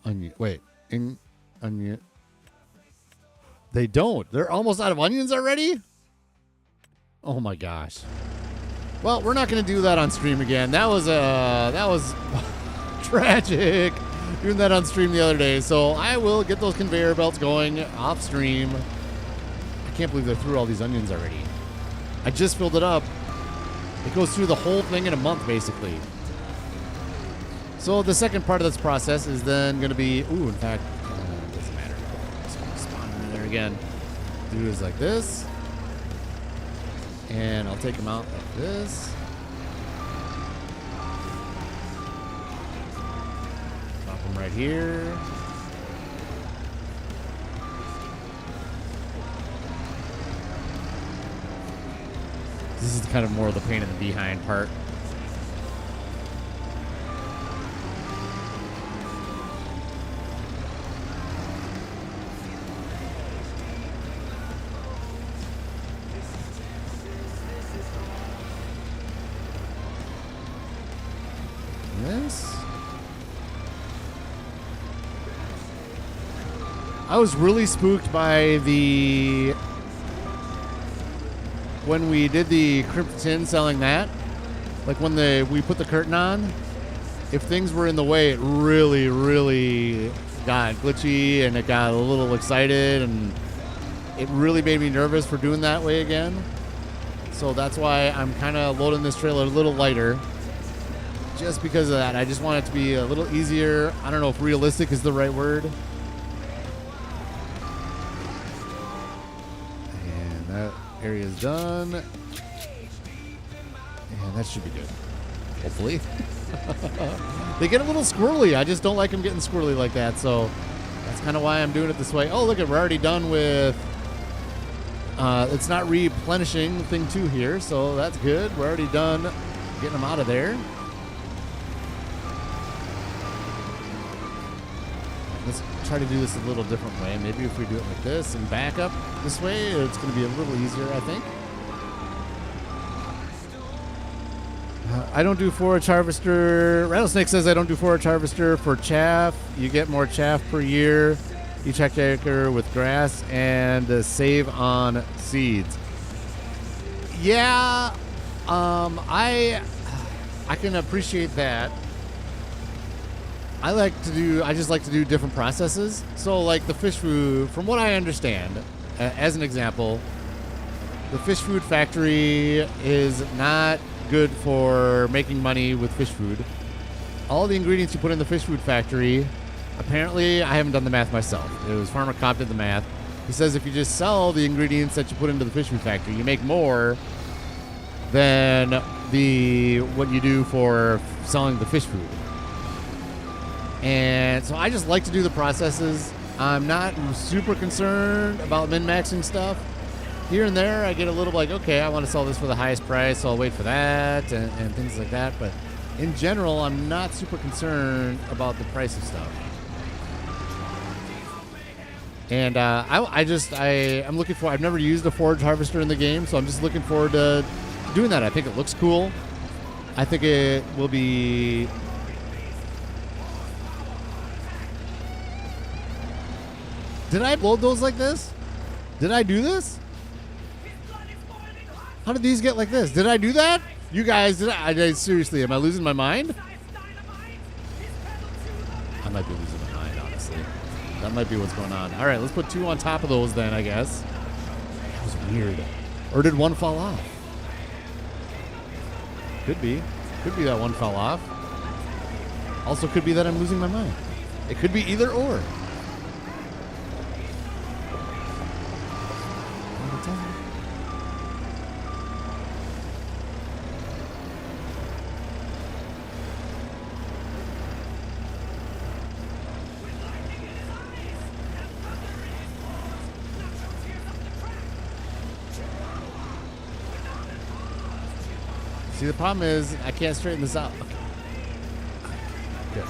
Onion. Wait. Onion. They don't. They're almost out of onions already? Oh my gosh. Well, we're not going to do that on stream again. That was tragic doing that on stream the other day. So I will get those conveyor belts going off stream. I can't believe they're through all these onions already. I just filled it up. It goes through the whole thing in a month, basically. So the second part of this process is then going to be, in fact, it doesn't matter. Just going to spawn in there again. Do is like this. And I'll take them out like this. Drop them right here. This is kind of more of the pain in the behind part. This. I was really spooked by when we did the crimped tin selling that, like when we put the curtain on, if things were in the way, it really, really got glitchy and it got a little excited, and it really made me nervous for doing that way again. So that's why I'm kind of loading this trailer a little lighter. just because of that. I just want it to be a little easier. I don't know if realistic is the right word. And that area is done. And that should be good. Hopefully. They get a little squirrely. I just don't like them getting squirrely like that. So that's kind of why I'm doing it this way. Oh, look, we're already done with... it's not replenishing thing 2 here, so that's good. We're already done getting them out of there. Let's try to do this a little different way. Maybe if we do it like this and back up this way, it's going to be a little easier, I think. I don't do forage harvester. Rattlesnake says I don't do forage harvester for chaff. You get more chaff per year. Each hectare with grass and save on seeds. Yeah, I can appreciate that. I just like to do different processes. So like the fish food, from what I understand, as an example, the fish food factory is not good for making money with fish food. All the ingredients you put in the fish food factory, apparently, I haven't done the math myself. It was Farmer Cop did the math. He says if you just sell the ingredients that you put into the fish food factory, you make more than what you do for selling the fish food. And so I just like to do the processes. I'm not super concerned about min-maxing stuff. Here and there, I get a little like, okay, I want to sell this for the highest price, so I'll wait for that and things like that. But in general, I'm not super concerned about the price of stuff. And I'm looking for, I've never used a forage harvester in the game, so I'm just looking forward to doing that. I think it looks cool. I think it will be... Did I load those like this? Did I do this? How did these get like this? Did I do that? You guys, seriously, am I losing my mind? I might be losing my mind, honestly. That might be what's going on. All right, let's put 2 on top of those then, I guess. That was weird. Or did one fall off? Could be. Could be that one fell off. Also could be that I'm losing my mind. It could be either or. See, the problem is I can't straighten this out. Okay. Good.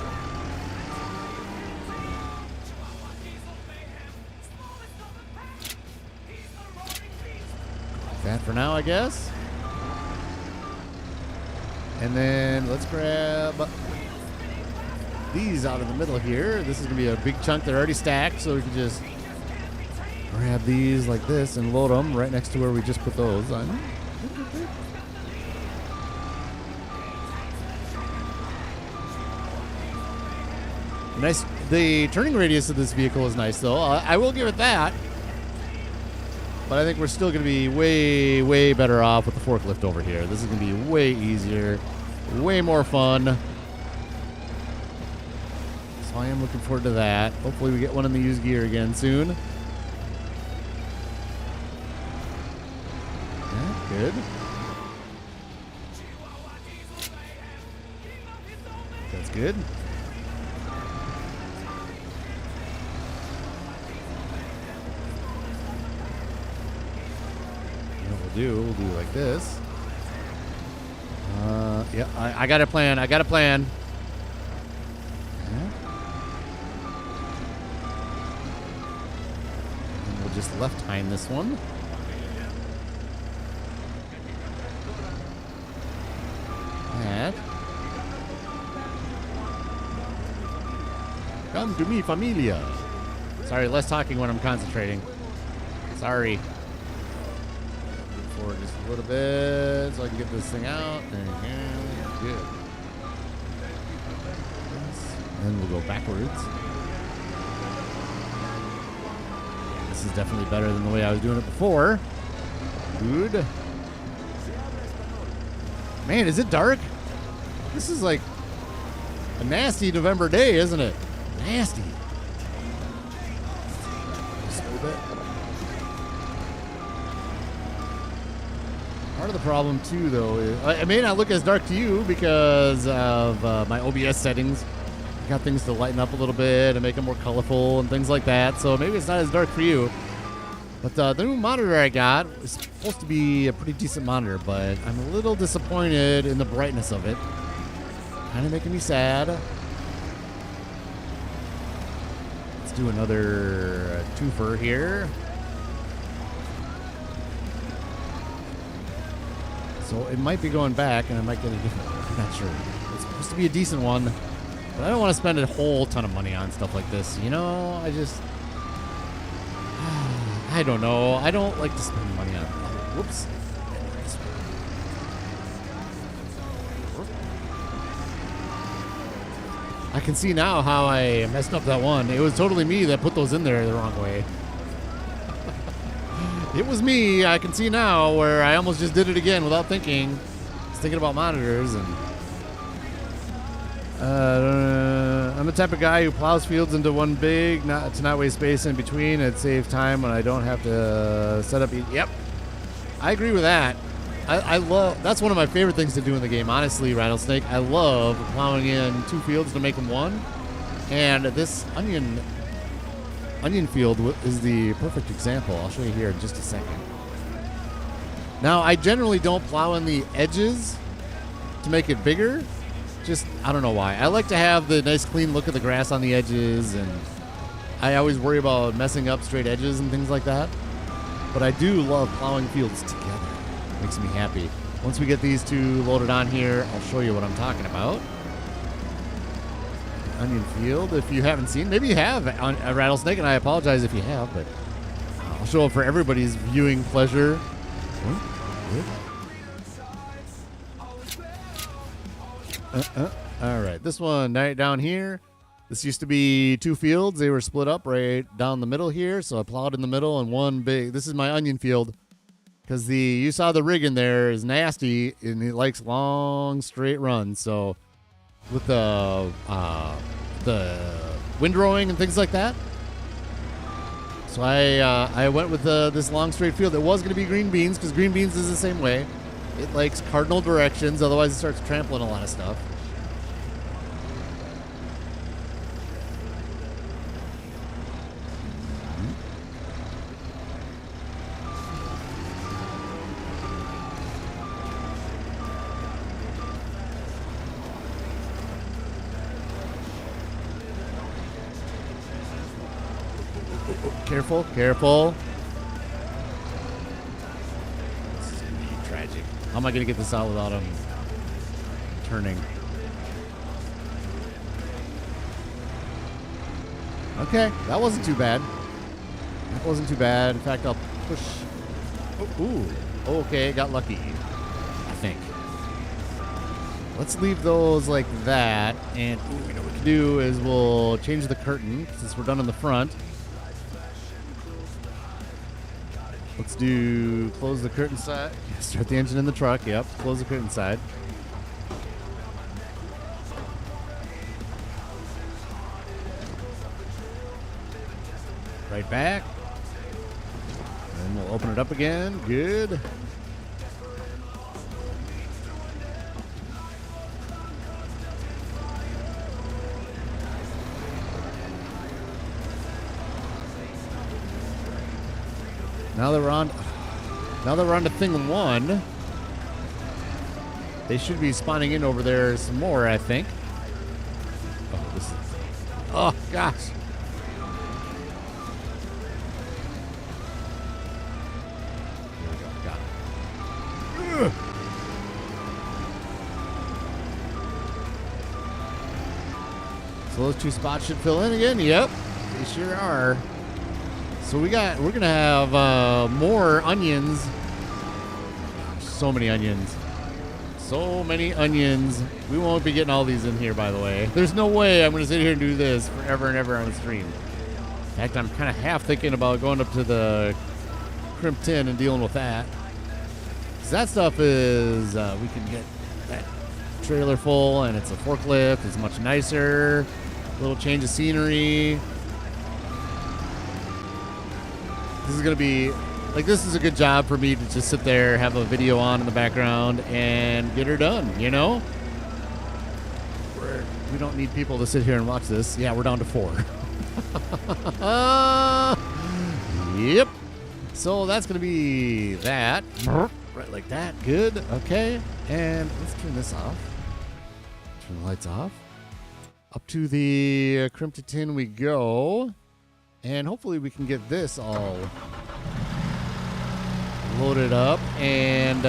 That for now, I guess. And then let's grab these out of the middle here. This is going to be a big chunk. They're already stacked, so we can just grab these like this and load them right next to where we just put those on. Nice. The turning radius of this vehicle is nice, though. I will give it that. But I think we're still going to be way, way better off with the forklift over here. This is going to be way easier, way more fun. So I am looking forward to that. Hopefully we get one in the used gear again soon. Yeah, good. That's good. We'll do like this. Yeah, I got a plan. I got a plan. Yeah. And we'll just left hand this one. That. Come to me, familia. Sorry, less talking when I'm concentrating. Sorry. Forward just a little bit so I can get this thing out. There you go. Good. And then we'll go backwards. This is definitely better than the way I was doing it before. Good. Man, is it dark? This is like A nasty November day, isn't it? Nasty. Just a little bit. Part of the problem, too, though, is it may not look as dark to you because of my OBS settings. I got things to lighten up a little bit and make them more colorful and things like that, so maybe it's not as dark for you. But the new monitor I got is supposed to be a pretty decent monitor, but I'm a little disappointed in the brightness of it. Kind of making me sad. Let's do another twofer here. So it might be going back, and I might get a different one. I'm not sure. It's supposed to be a decent one, but I don't want to spend a whole ton of money on stuff like this. You know, I don't know. I don't like to spend money on. Whoops. I can see now how I messed up that one. It was totally me that put those in there the wrong way. It was me. I can see now where I almost just did it again without thinking. I was thinking about monitors and. I'm the type of guy who plows fields into one big, to not waste space in between. It saves time when I don't have to set up. Yep, I agree with that. I love. That's one of my favorite things to do in the game. Honestly, Rattlesnake, I love plowing in two fields to make them one. And this onion field is the perfect example. I'll show you here in just a second. Now, I generally don't plow in the edges to make it bigger. Just, I don't know why. I like to have the nice clean look of the grass on the edges, and I always worry about messing up straight edges and things like that. But I do love plowing fields together. Makes me happy. Once we get these two loaded on here, I'll show you what I'm talking about. Onion field, if you haven't seen, maybe you have a Rattlesnake, and I apologize if you have, but I'll show it for everybody's viewing pleasure. All right, this one right down here. This used to be two fields. They were split up right down the middle here, so I plowed in the middle and one big. This is my onion field because you saw the rig in there is nasty and it likes long straight runs. So with the windrowing and things like that, so I went with this long straight field. It was going to be green beans because green beans is the same way. It likes cardinal directions, otherwise it starts trampling a lot of stuff. Careful, careful. This is going to be tragic. How am I going to get this out without him turning? Okay, that wasn't too bad. That wasn't too bad. In fact, I'll push. Oh, ooh, okay, got lucky, I think. Let's leave those like that. And you know what we can do is we'll change the curtain since we're done in the front. Let's do close the curtain side. Start the engine in the truck. Yep, close the curtain side. Right back. And we'll open it up again. Good. Now that we're on to thing one, they should be spawning in over there some more, I think. Oh gosh. Here we go. Got it. Ugh. So those two spots should fill in again. Yep, they sure are. So we're gonna have more onions. So many onions. So many onions. We won't be getting all these in here, by the way. There's no way I'm gonna sit here and do this forever and ever on the stream. In fact, I'm kind of half thinking about going up to the crimp tin and dealing with that. 'Cause that stuff is we can get that trailer full and it's a forklift. It's much nicer. A little change of scenery. This is going to be, like, this is a good job for me to just sit there, have a video on in the background, and get her done, you know? We don't need people to sit here and watch this. Yeah, we're down to 4. Yep. So that's going to be that. Right like that. Good. Okay. And let's turn this off. Turn the lights off. Up to the Crimpton tin we go. And hopefully we can get this all loaded up and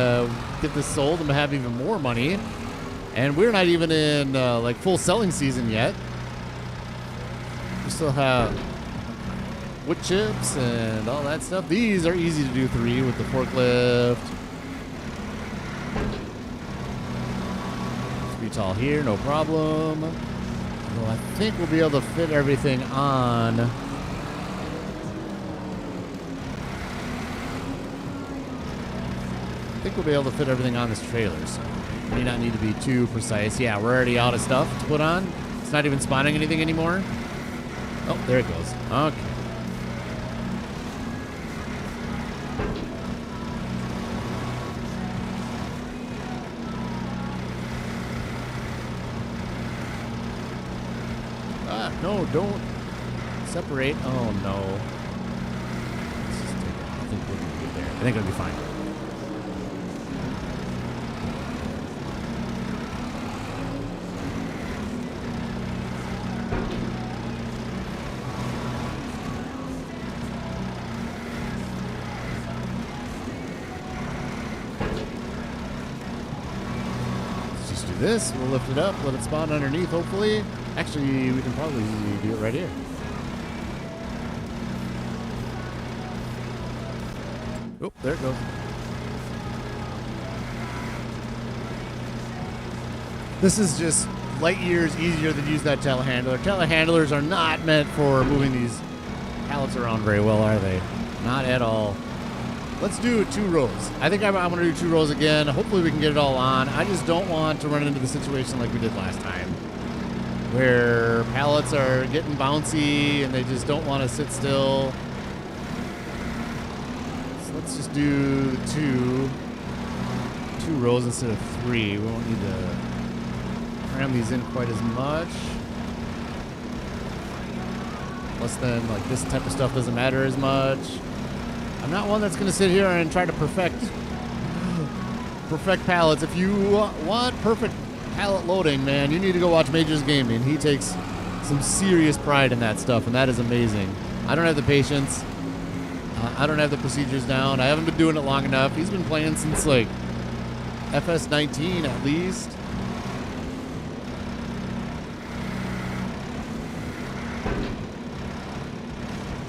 get this sold and have even more money. And we're not even in like full selling season yet. We still have wood chips and all that stuff. These are easy to do 3 with the forklift. 3 tall here, no problem. Well, I think we'll be able to fit everything on. I think we'll be able to fit everything on this trailer, so may not need to be too precise. Yeah, we're already out of stuff to put on. It's not even spawning anything anymore. Oh, there it goes. Okay. No, don't separate. Oh, no. I think we're going to be there. I think it'll be fine. Let's just do this. We'll lift it up, let it spawn underneath, hopefully. Actually, we can probably do it right here. Oh, there it goes. This is just light years easier than use that telehandler. Telehandlers are not meant for moving these pallets around very well, are they? Not at all. Let's do 2 rows. I think I'm going to do 2 rows again. Hopefully we can get it all on. I just don't want to run into the situation like we did last time, where pallets are getting bouncy and they just don't want to sit still. So let's just do 2 rows instead of 3. We won't need to cram these in quite as much. Plus then, like, this type of stuff doesn't matter as much. I'm not one that's going to sit here and try to perfect pallets. If you want perfect pallet loading, man, you need to go watch Major's Gaming. He takes some serious pride in that stuff, and that is amazing. I don't have the patience. I don't have the procedures down. I haven't been doing it long enough. He's been playing since, like, FS25 at least.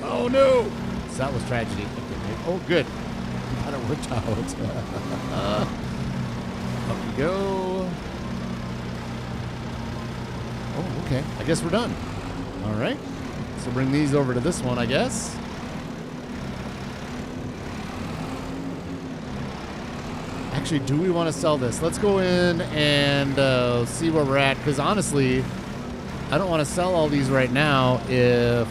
Oh, no! So that was tragedy. Oh, good. Got it worked out. Up we go. Oh, okay. I guess we're done. All right. So bring these over to this one, I guess. Actually, do we want to sell this? Let's go in and see where we're at. Because honestly, I don't want to sell all these right now if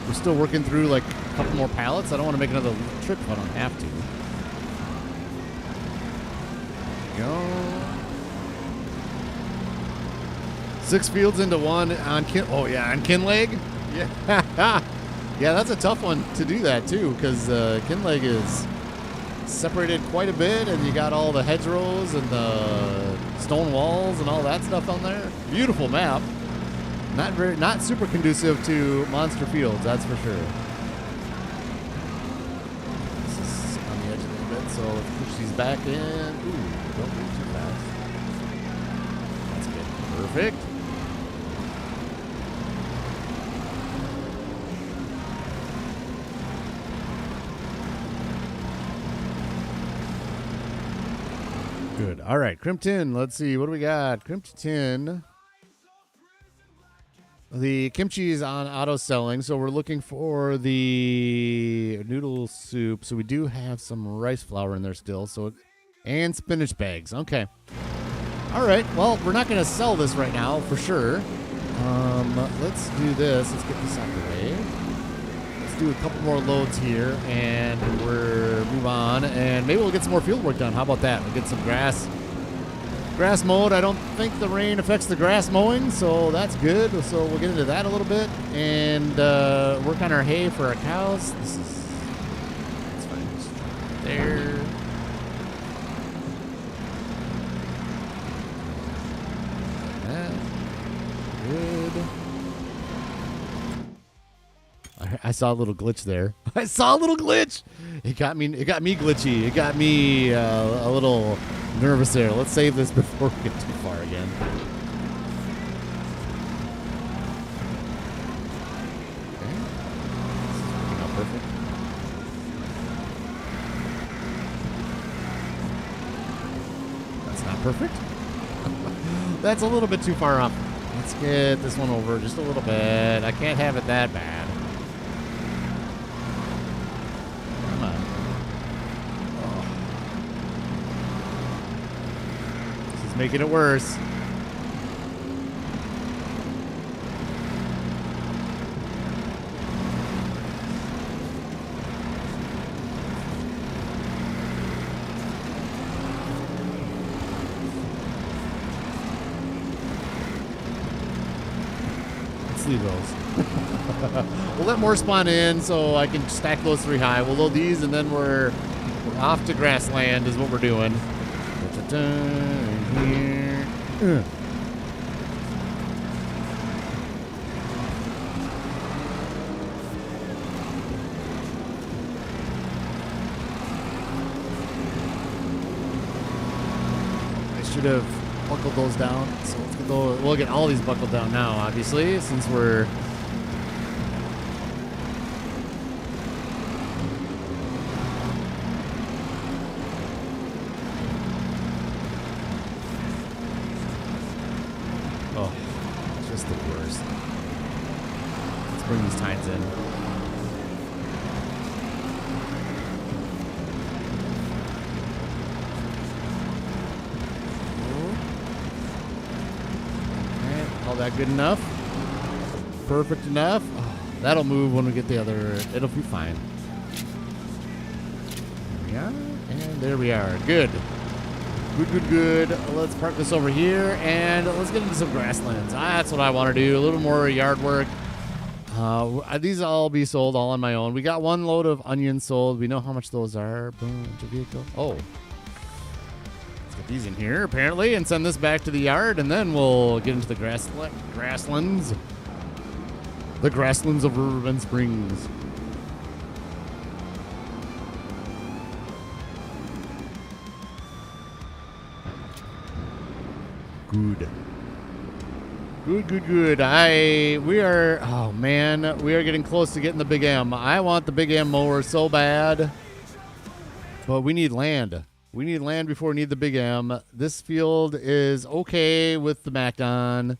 we're still working through like a couple more pallets. I don't want to make another trip if I don't have to. There we go. 6 fields into 1 on on Kinleg. Yeah, yeah, that's a tough one to do that too, because Kinleg is separated quite a bit, and you got all the hedgerows and the stone walls and all that stuff on there. Beautiful map. Not super conducive to monster fields, that's for sure. This is on the edge a little bit, so let's push these back in. Ooh, don't move too fast. That's good. Perfect. Good. All right, Crimpton. Let's see. What do we got? Crimpton. The kimchi is on auto selling, so we're looking for the noodle soup. So we do have some rice flour in there still. And spinach bags. Okay. All right, well, we're not going to sell this right now for sure. Let's do this. Let's get this out of the way. Let's do a couple more loads here, and we'll move on, and maybe we'll get some more field work done. How about that? We'll get some grass mowed. I don't think the rain affects the grass mowing, so that's good. So we'll get into that a little bit, and work on our hay for our cows. That's fine. Just there. Good. I saw a little glitch there. I saw a little glitch. It got me glitchy. It got me a little nervous there. Let's save this before we get too far again. Okay. This is working out perfect. That's not perfect. That's a little bit too far up. Let's get this one over just a little bit. I can't have it that bad. Come on. Oh. This is making it worse. Leave those. We'll let more spawn in so I can stack those 3 high. We'll load these and then we're off to grassland is what we're doing. Here. I should have buckled those down. So let's get those. We'll get all these buckled down now, obviously, since we're. Oh, it's just the worst. Let's bring these tines in. That good enough? Perfect enough? Oh, that'll move when we get the other. It'll be fine. There we are. And there we are. Good. Good. Let's park this over here and let's get into some grasslands. That's what I want to do. A little more yard work. These will all be sold all on my own. We got 1 load of onions sold. We know how much those are. Boom. Vehicle. Oh. Get these in here apparently and send this back to the yard, and then we'll get into the grasslands. The grasslands of Riverbend Springs. Good. We are getting close to getting the Big M. I want the Big M mower so bad, but we need land. We need land before we need the Big M. This field is okay with the MacDon.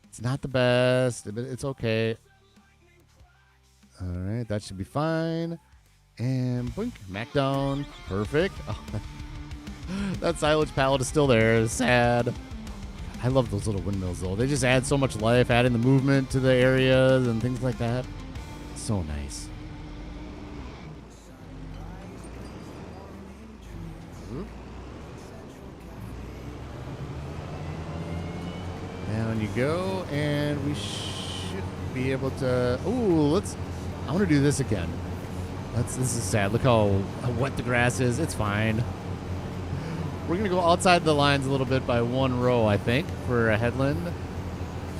It's not the best, but it's okay. All right, that should be fine. And boink, MacDon, perfect. Oh, that silage pallet is still there. It's sad. I love those little windmills, though. They just add so much life, adding the movement to the areas and things like that. So nice. Down you go, and we should be able to. Ooh, I want to do this again. This is sad. Look how wet the grass is. It's fine. We're gonna go outside the lines a little bit by 1 row, I think, for a headland,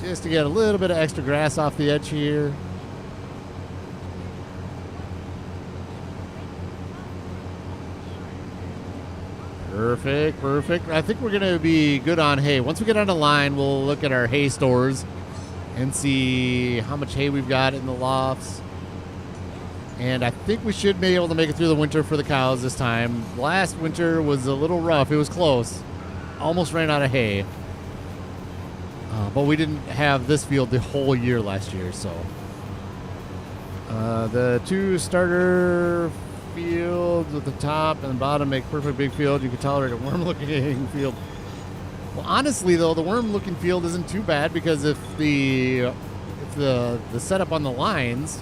just to get a little bit of extra grass off the edge here. Perfect. I think we're going to be good on hay. Once we get on the line, we'll look at our hay stores and see how much hay we've got in the lofts. And I think we should be able to make it through the winter for the cows this time. Last winter was a little rough. It was close. Almost ran out of hay. But we didn't have this field the whole year last year, so. The 2 starter fields at the top and the bottom make perfect big field. You can tolerate a warm-looking field. Well, honestly, though, the worm-looking field isn't too bad because if the setup on the lines,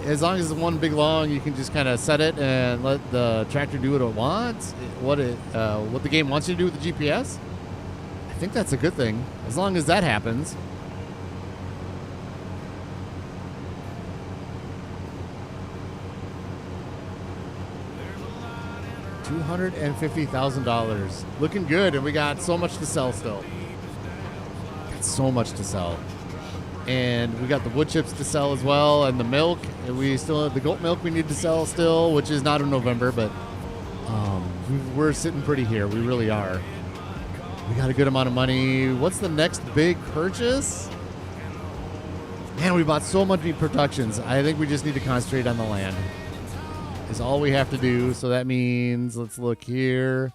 as long as it's one big long, you can just kind of set it and let the tractor do what it wants, what the game wants you to do with the GPS. I think that's a good thing, as long as that happens. $250,000. Looking good, and we got so much to sell still. Got so much to sell. And we got the wood chips to sell as well, and the milk. And we still have the goat milk we need to sell still, which is not in November, but we're sitting pretty here. We really are. We got a good amount of money. What's the next big purchase? Man, we bought so much meat productions. I think we just need to concentrate on the land. Is all we have to do. So that means, let's look here.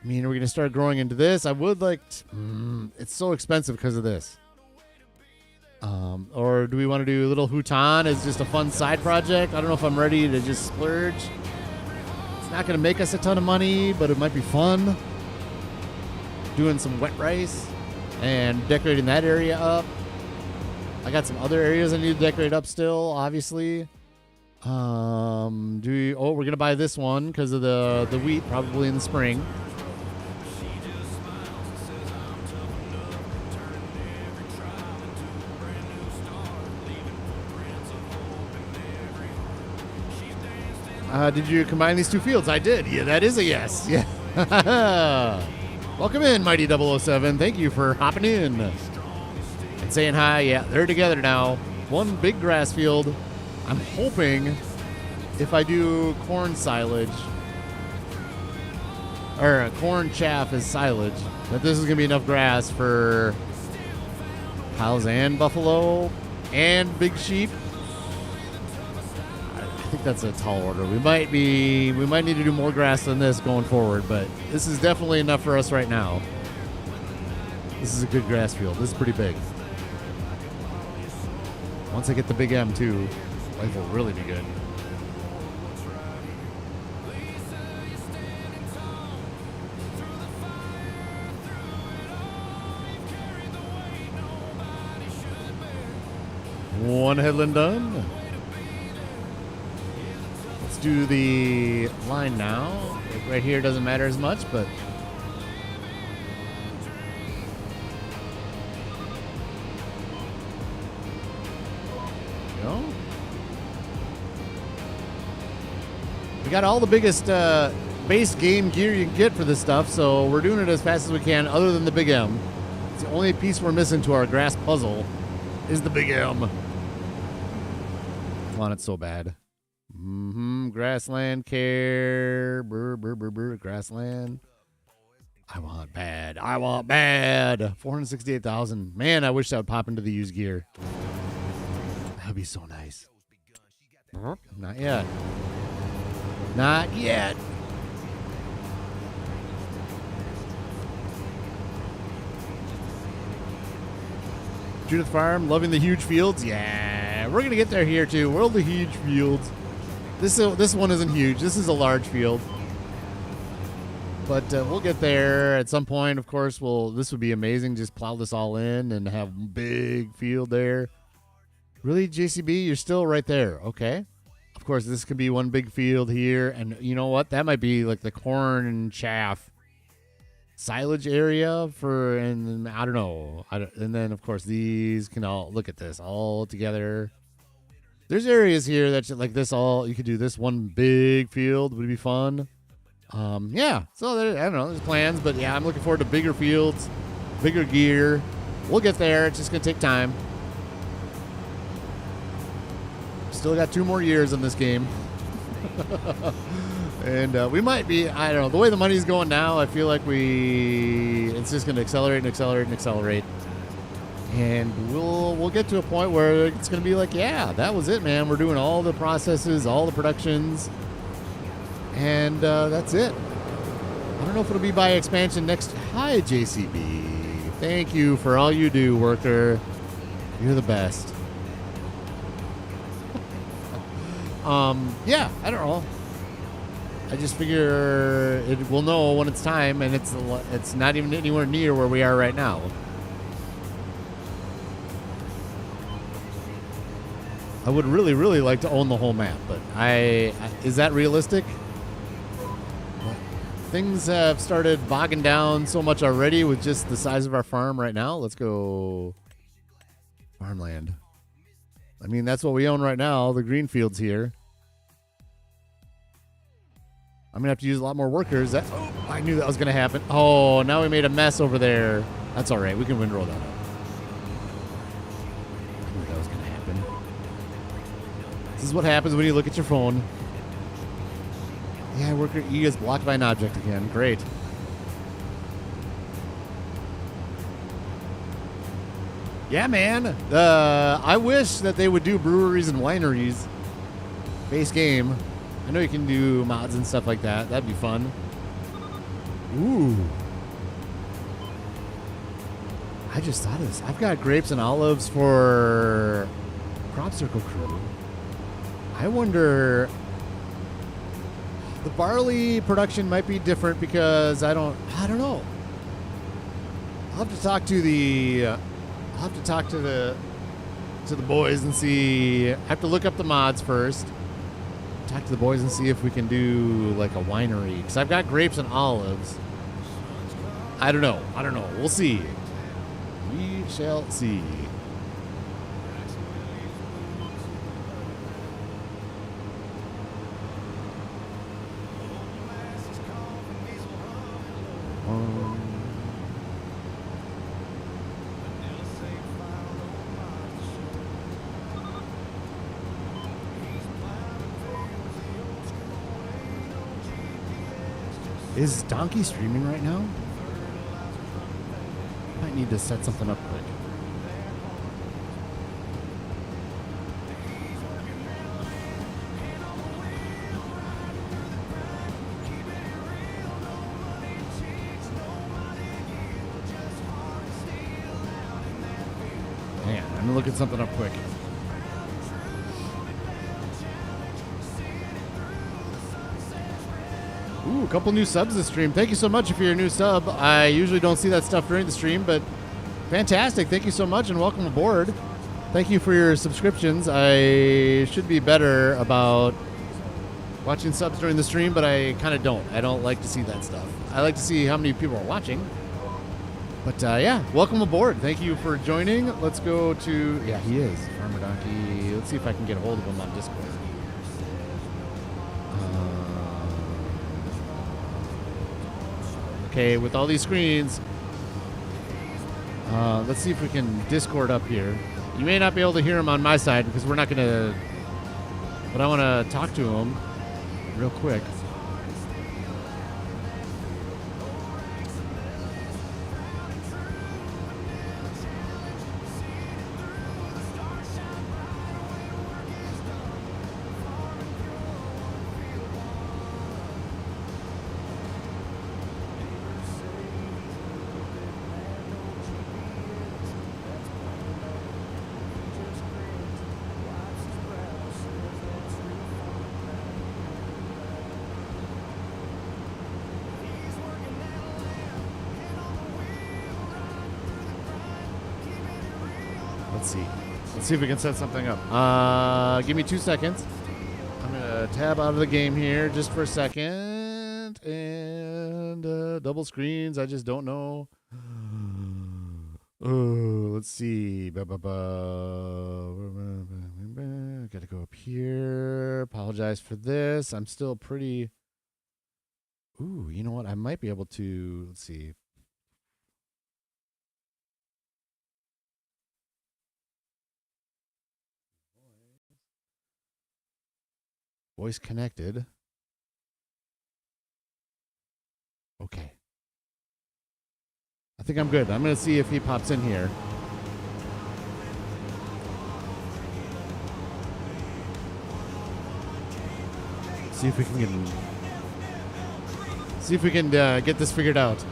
I mean, are we going to start growing into this? I would like it's so expensive because of this. Or do we want to do a little Hutan as just a fun side project? I don't know if I'm ready to just splurge. It's not going to make us a ton of money, but it might be fun. Doing some wet rice and decorating that area up. I got some other areas I need to decorate up still, obviously. We're going to buy this one because of the wheat probably in the spring. Did you combine these two fields? I did. Yeah, that is a yes. Yeah. Welcome in, Mighty 007. Thank you for hopping in and saying hi. Yeah, they're together now. One big grass field. I'm hoping if I do corn silage or corn chaff as silage, that this is going to be enough grass for cows and buffalo and big sheep. I think that's a tall order. We might need to do more grass than this going forward, but this is definitely enough for us right now. This is a good grass field. This is pretty big. Once I get the big M2, life will really be good. One headland done. Let's do the line now. Like right here doesn't matter as much, but we got all the biggest base game gear you can get for this stuff, so we're doing it as fast as we can, other than the Big M. It's the only piece we're missing to our grass puzzle is the Big M. I want it so bad. Grassland care. Grassland. I want bad. 468,000. Man, I wish that would pop into the used gear. That would be so nice. Not yet. Not yet. Judith Farm, loving the huge fields. Yeah, we're going to get there here too. World of huge fields. This one isn't huge. This is a large field. But we'll get there at some point. Of course, this would be amazing. Just plow this all in and have a big field there. Really, JCB? You're still right there. Okay. Of course, this could be one big field here. And you know what? That might be like the corn and chaff silage area and I don't know. And then, of course, these can all, look at this, all together. There's areas here that like this all, you could do this one big field would be fun. Yeah, so I don't know, there's plans, but yeah, I'm looking forward to bigger fields, bigger gear. We'll get there. It's just going to take time. Still got 2 more years in this game. And we might be, I don't know, the way the money's going now, I feel like it's just going to accelerate and accelerate and accelerate. And we'll get to a point where it's going to be like, yeah, that was it, man. We're doing all the processes, all the productions, and that's it. I don't know if it'll be by expansion next. Hi, JCB. Thank you for all you do, worker. You're the best. Yeah, I don't know. I just figure it will know when it's time, and it's not even anywhere near where we are right now. I would really, really like to own the whole map, but is that realistic? Things have started bogging down so much already with just the size of our farm right now. Let's go farmland. I mean, that's what we own right now, the green fields here. I'm going to have to use a lot more workers. I knew that was going to happen. Oh, now we made a mess over there. That's all right. We can windrow that up. I knew that was going to happen. This is what happens when you look at your phone. Yeah, worker E is blocked by an object again. Great. Yeah, man. I wish that they would do breweries and wineries. Base game. I know you can do mods and stuff like that. That'd be fun. Ooh. I just thought of this. I've got grapes and olives for Crop Circle Crew. I wonder... The barley production might be different because I don't know. I'll have to talk to the boys and see. I have to look up the mods first. Talk to the boys and see if we can do like a winery, because I've got grapes and olives. I don't know. We'll see. We shall see. Is Donkey streaming right now? Might need to set something up quick. Man, I'm gonna look at something up quick. Ooh, a couple new subs this stream. Thank you so much if you're a new sub. I usually don't see that stuff during the stream, but fantastic. Thank you so much and welcome aboard. Thank you for your subscriptions. I should be better about watching subs during the stream, but I kind of don't. I don't like to see that stuff. I like to see how many people are watching. But yeah, welcome aboard. Thank you for joining. Let's go to... Yeah, he is. Farmer Donkey. Let's see if I can get a hold of him on Discord. Okay, with all these screens, let's see if we can Discord up here. You may not be able to hear him on my side because we're not going to, but I want to talk to him real quick. Let's see if we can set something up. Give me 2 seconds. I'm going to tab out of the game here just for a second. And double screens. I just don't know. Oh, let's see. Got to go up here. Apologize for this. I'm still pretty... Ooh, you know what? I might be able to... Let's see. Voice connected. Okay. I think I'm good. I'm going to see if he pops in here. See if we can get this figured out.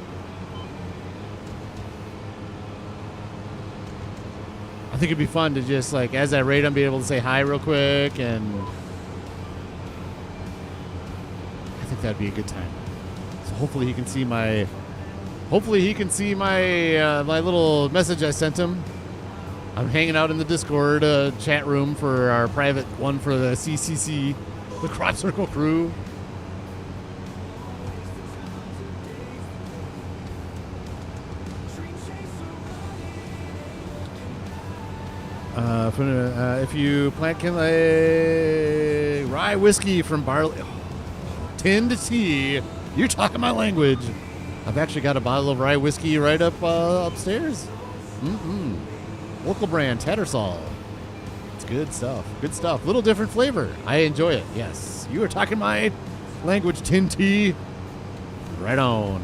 I think it'd be fun to just, like, as I rate him, be able to say hi real quick, and I think that'd be a good time. So hopefully he can see my. Hopefully he can see my my little message I sent him. I'm hanging out in the Discord chat room for our private one for the CCC, the Crop Circle crew. If you plant rye whiskey from barley, tin to tea, you're talking my language. I've actually got a bottle of rye whiskey right up upstairs. Local brand, Tattersall. It's good stuff. Good stuff. Little different flavor. I enjoy it. Yes. You are talking my language, tin tea. Right on.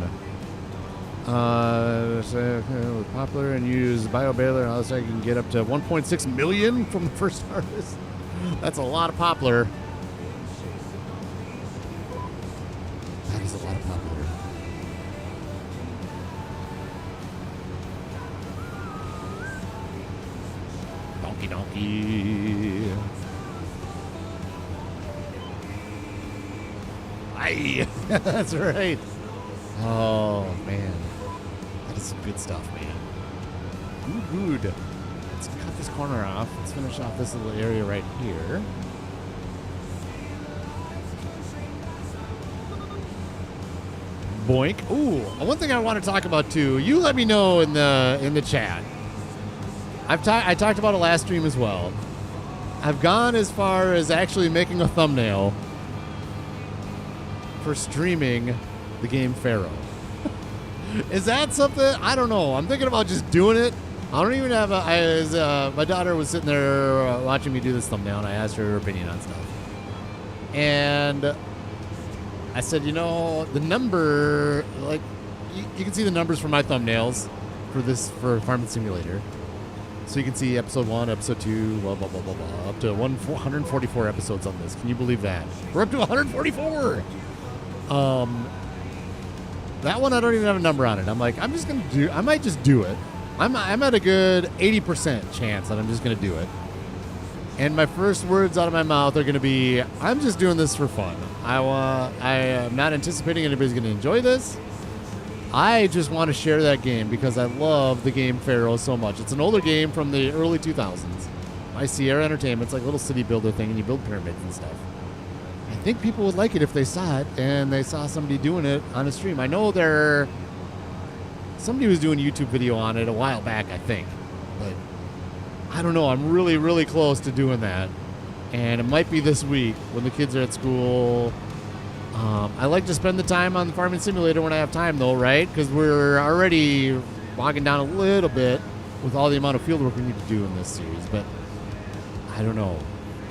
Popular and use bio baler. And all this, I can get up to 1.6 million from the first harvest. That's a lot of poplar. That is a lot of poplar. Donkey. Aye. That's right. Oh, man. That is some good stuff, man. Good. Let's cut this corner off. Let's finish off this little area right here. Boink. Ooh, one thing I want to talk about, too. You let me know in the chat. I talked about it last stream as well. I've gone as far as actually making a thumbnail for streaming the game Pharaoh. Is that something? I don't know. I'm thinking about just doing it. I don't even have my daughter was sitting there watching me do this thumbnail, and I asked her opinion on stuff. And I said, the number, like, you can see the numbers for my thumbnails for Farming Simulator. So you can see episode 1, episode 2, blah, blah, blah, blah, blah, up to 144 episodes on this. Can you believe that? We're up to 144! That one, I don't even have a number on it. I'm like, I might just do it. I'm at a good 80% chance that I'm just going to do it. And my first words out of my mouth are going to be, I'm just doing this for fun. I am not anticipating anybody's going to enjoy this. I just want to share that game because I love the game Pharaoh so much. It's an older game from the early 2000s by Sierra Entertainment. It's like a little city builder thing, and you build pyramids and stuff. I think people would like it if they saw it and they saw somebody doing it on a stream. I know somebody was doing a YouTube video on it a while back, I think. But I don't know. I'm really, really close to doing that. And it might be this week when the kids are at school. I like to spend the time on the Farming Simulator when I have time, though, right? Because we're already bogging down a little bit with all the amount of field work we need to do in this series. But I don't know.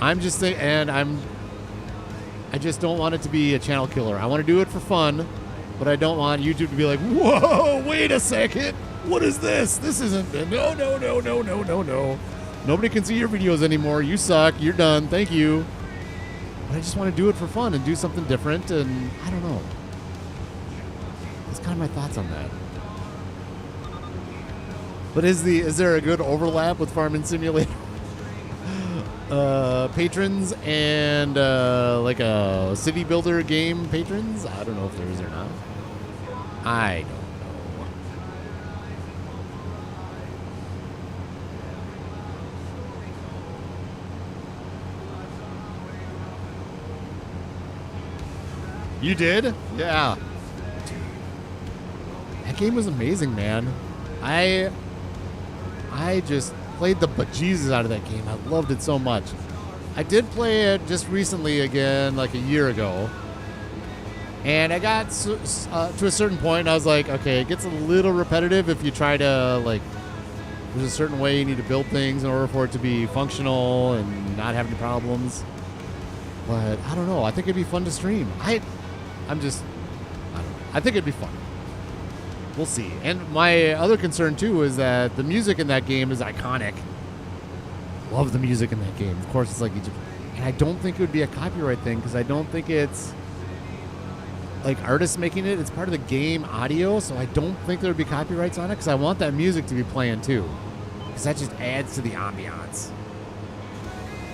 I'm just thinking, and I just don't want it to be a channel killer. I want to do it for fun, but I don't want YouTube to be like, whoa, wait a second. What is this? This isn't, no. Nobody can see your videos anymore. You suck. You're done. Thank you. But I just want to do it for fun and do something different, and I don't know. That's kind of my thoughts on that. But is there a good overlap with Farming Simulator? Patrons and like a city builder game patrons? I don't know if there is or not. I don't know. You did? Yeah. That game was amazing, man. I just played the bejesus out of that game. I loved it so much. I did play it just recently again, like a year ago. And I got to a certain point, and I was like, okay, it gets a little repetitive if you try to, like, there's a certain way you need to build things in order for it to be functional and not have any problems. But I don't know. I think it'd be fun to stream. I don't know. I think it'd be fun. We'll see. And my other concern, too, is that the music in that game is iconic. Love the music in that game. Of course, it's like Egypt. And I don't think it would be a copyright thing because I don't think it's like artists making it. It's part of the game audio, so I don't think there would be copyrights on it because I want that music to be playing, too. Because that just adds to the ambiance.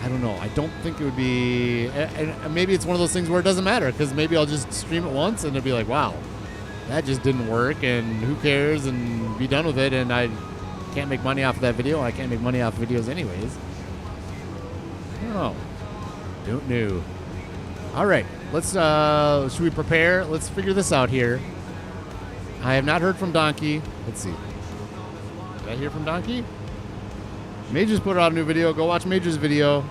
I don't know. I don't think it would be. And maybe it's one of those things where it doesn't matter because maybe I'll just stream it once and it'll be like, wow, that just didn't work, and who cares, and be done with it. And I can't make money off of that video. I can't make money off videos anyways. I don't know. Don't know. All right, let's. Should we prepare? Let's figure this out here. I have not heard from Donkey. Let's see. Did I hear from Donkey? Majors put out a new video. Go watch Majors' video.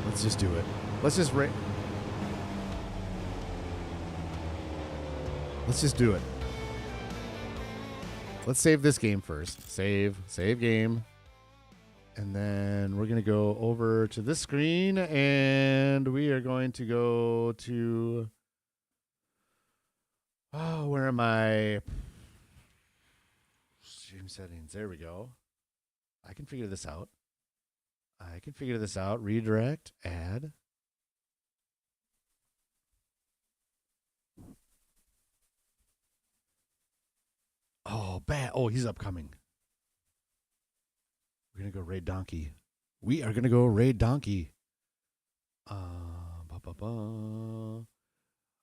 Let's just do it. Let's just Let's just do it. Let's save this game first. Save game. And then we're going to go over to this screen, and we are going to go to, where am I? Stream settings. There we go. I can figure this out. Redirect, add. Oh, bad. Oh, he's upcoming. We're going to go raid Donkey. We are going to go raid Donkey. All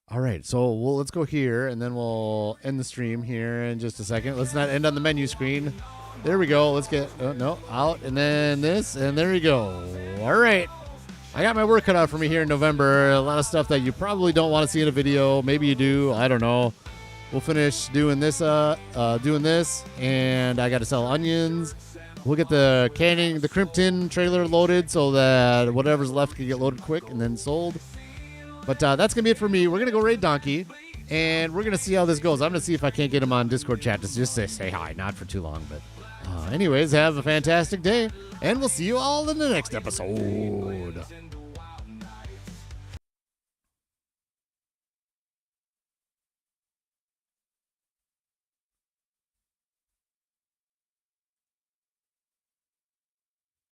right, so let's go here, and then we'll end the stream here in just a second. Let's not end on the menu screen. There we go. Let's get, out, and then this, and there we go. All right. I got my work cut out for me here in November. A lot of stuff that you probably don't want to see in a video. Maybe you do. I don't know. We'll finish doing this, and I got to sell onions. We'll get the crimp tin trailer loaded so that whatever's left can get loaded quick and then sold. But that's going to be it for me. We're going to go raid Donkey, and we're going to see how this goes. I'm going to see if I can't get him on Discord chat to just say hi. Not for too long, but anyways, have a fantastic day, and we'll see you all in the next episode.